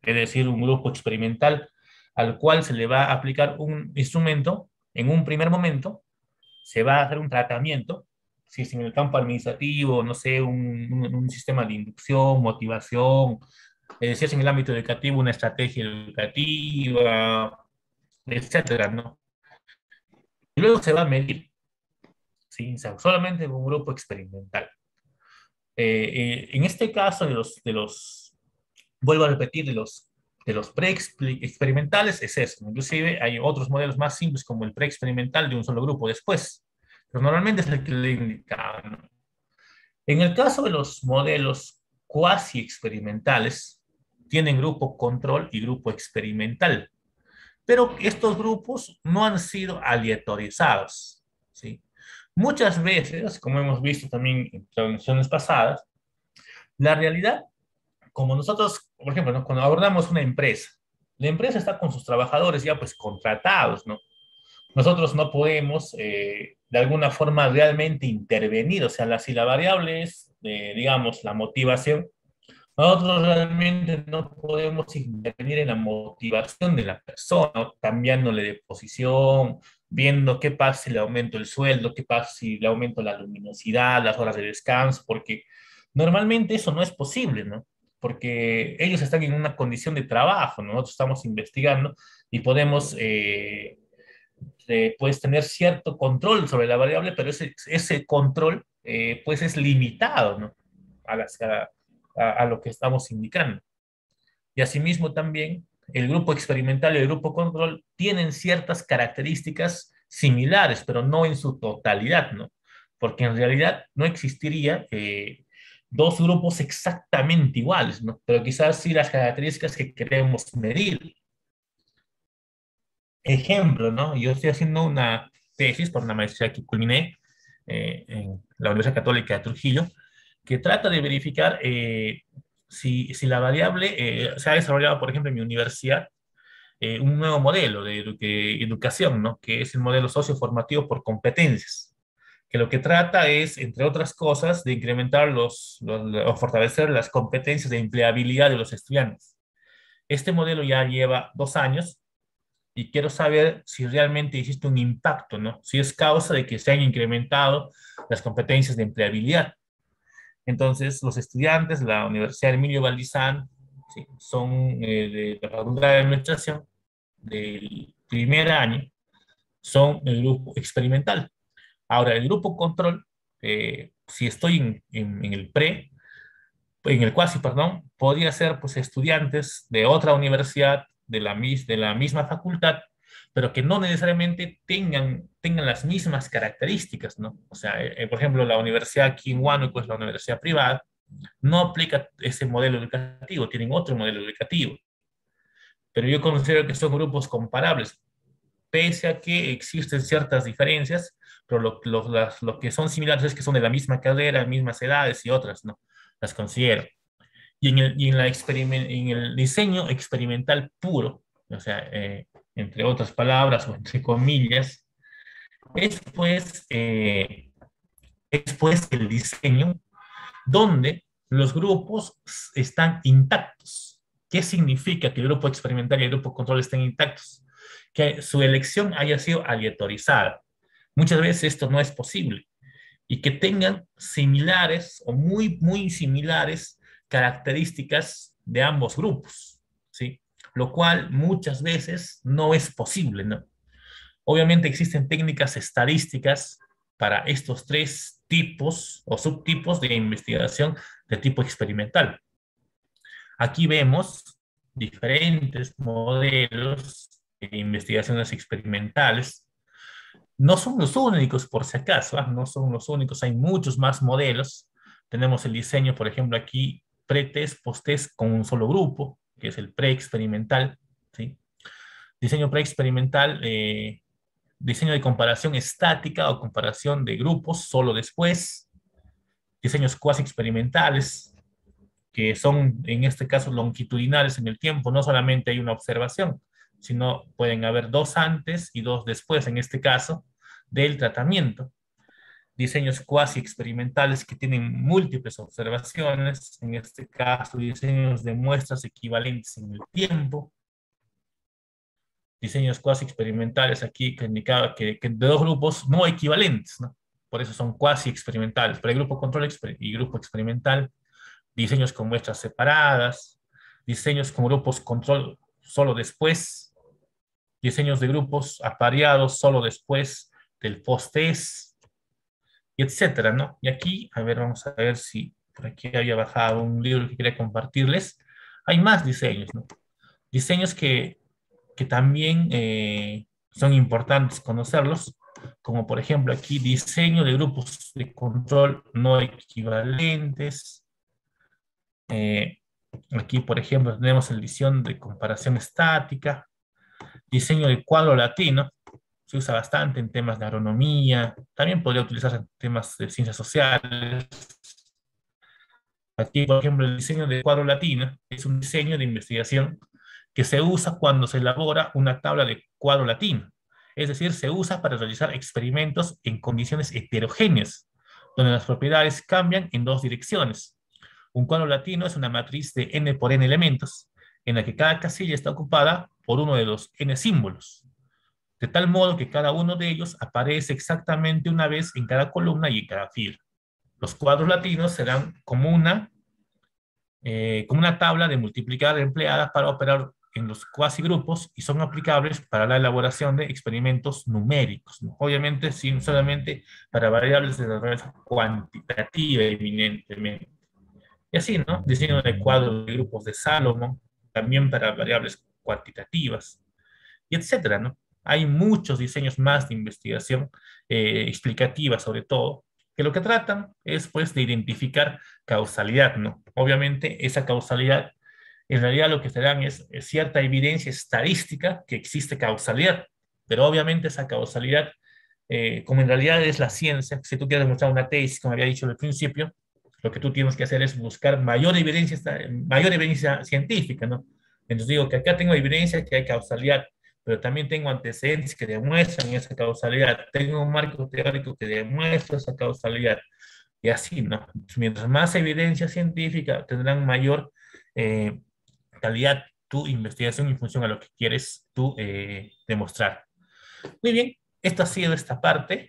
A: es decir, un grupo experimental al cual se le va a aplicar un instrumento en un primer momento, se va a hacer un tratamiento, si es en el campo administrativo, no sé, un sistema de inducción, motivación, si es en el ámbito educativo, una estrategia educativa, etcétera, ¿no? Y luego se va a medir, ¿sí? O sea, solamente en un grupo experimental. En este caso vuelvo a repetir, de los pre-experimentales es eso. Inclusive hay otros modelos más simples como el pre-experimental de un solo grupo después, pero normalmente es el que le indicaba, ¿no? En el caso de los modelos cuasi experimentales, tienen grupo control y grupo experimental, pero estos grupos no han sido aleatorizados, ¿sí? Muchas veces, como hemos visto también en transmisiones pasadas, la realidad, como nosotros, por ejemplo, ¿no? Cuando abordamos una empresa, la empresa está con sus trabajadores ya pues contratados, ¿no? Nosotros no podemos de alguna forma realmente intervenir, o sea, si la variable es, digamos, la motivación, nosotros realmente no podemos intervenir en la motivación de la persona, ¿no? Cambiándole de posición, viendo qué pasa si le aumento el sueldo, qué pasa si le aumento la luminosidad, las horas de descanso, porque normalmente eso no es posible, ¿no? Porque ellos están en una condición de trabajo, ¿no? Nosotros estamos investigando y podemos, puedes tener cierto control sobre la variable, pero ese control, pues es limitado, ¿no? A las, a lo que estamos indicando. Y asimismo también el grupo experimental y el grupo control tienen ciertas características similares, pero no en su totalidad, ¿no? Porque en realidad no existiría dos grupos exactamente iguales, ¿no? Pero quizás sí las características que queremos medir. Ejemplo, ¿no? Yo estoy haciendo una tesis por una maestría que culminé en la Universidad Católica de Trujillo, que trata de verificar si la variable se ha desarrollado, por ejemplo, en mi universidad, un nuevo modelo de educación, ¿no? Que es el modelo socioformativo por competencias, que lo que trata es, entre otras cosas, de incrementar o fortalecer las competencias de empleabilidad de los estudiantes. Este modelo ya lleva 2 años y quiero saber si realmente existe un impacto, ¿no? Si es causa de que se han incrementado las competencias de empleabilidad. Entonces, los estudiantes de la Universidad Emilio Valdizán, sí, son de la Facultad de Administración del primer año, son el grupo experimental. Ahora, el grupo control, si estoy en el pre, en el cuasi, perdón, podría ser pues estudiantes de otra universidad, de la misma facultad, pero que no necesariamente tengan las mismas características, ¿no? O sea, por ejemplo, la Universidad aquí en Huánuco es la universidad privada, no aplica ese modelo educativo, tienen otro modelo educativo, pero yo considero que son grupos comparables, pese a que existen ciertas diferencias, pero lo que son similares es que son de la misma carrera, mismas edades y otras, ¿no? Las considero. En el diseño experimental puro, o sea, entre otras palabras o entre comillas, es pues, es pues el diseño donde los grupos están intactos. ¿Qué significa que el grupo experimental y el grupo control estén intactos? Que su elección haya sido aleatorizada. Muchas veces esto no es posible y que tengan similares o muy similares características de ambos grupos, ¿sí? Lo cual muchas veces no es posible, ¿no? Obviamente existen técnicas estadísticas para estos tres tipos o subtipos de investigación de tipo experimental. Aquí vemos diferentes modelos de investigaciones experimentales. No son los únicos, por si acaso, ¿ah? No son los únicos, hay muchos más modelos. Tenemos el diseño, por ejemplo, aquí, pretest, posttest con un solo grupo, que es el preexperimental, ¿sí? Diseño preexperimental, diseño de comparación estática o comparación de grupos solo después, diseños cuasi experimentales, que son en este caso longitudinales en el tiempo, no solamente hay una observación, sino pueden haber dos antes y dos después, en este caso, del tratamiento. Diseños cuasi experimentales que tienen múltiples observaciones, en este caso diseños de muestras equivalentes en el tiempo. Diseños cuasi experimentales aquí que indicaba que de dos grupos no equivalentes, ¿no? Por eso son cuasi experimentales, pero hay grupo control y grupo experimental, diseños con muestras separadas, diseños con grupos control solo después, diseños de grupos apareados solo después del post-test, y etcétera, ¿no? Y aquí, a ver, vamos a ver si por aquí había bajado un libro que quería compartirles. Hay más diseños, ¿no? Diseños que también son importantes conocerlos, como por ejemplo aquí diseño de grupos de control no equivalentes. Eh, Aquí, por ejemplo, tenemos el diseño de comparación estática, diseño de cuadro latino, se usa bastante en temas de agronomía, también podría utilizarse en temas de ciencias sociales. Aquí, por ejemplo, el diseño de cuadro latino es un diseño de investigación que se usa cuando se elabora una tabla de cuadro latino. Es decir, se usa para realizar experimentos en condiciones heterogéneas, donde las propiedades cambian en dos direcciones. Un cuadro latino es una matriz de n por n elementos, en la que cada casilla está ocupada por uno de los n símbolos, de tal modo que cada uno de ellos aparece exactamente una vez en cada columna y en cada fila. Los cuadros latinos serán como una tabla de multiplicar empleada para operar en los cuasi grupos y son aplicables para la elaboración de experimentos numéricos, ¿no? Obviamente, sin solamente para variables de naturaleza cuantitativa, eminentemente. Y así, ¿no? Diseño de cuadros de grupos de Salomón, también para variables cuantitativas, y etcétera, ¿no? Hay muchos diseños más de investigación explicativa, sobre todo, que lo que tratan es, pues, de identificar causalidad, ¿no? Obviamente, esa causalidad, en realidad lo que te dan es cierta evidencia estadística que existe causalidad, pero obviamente esa causalidad, como en realidad es la ciencia, si tú quieres demostrar una tesis, como había dicho al principio, lo que tú tienes que hacer es buscar mayor evidencia científica, ¿no? Entonces digo que acá tengo evidencia que hay causalidad, pero también tengo antecedentes que demuestran esa causalidad, tengo un marco teórico que demuestra esa causalidad, y así, ¿no? Mientras más evidencia científica, tendrán mayor eh, calidad tu investigación en función a lo que quieres tú demostrar. Muy bien, esto ha sido esta parte.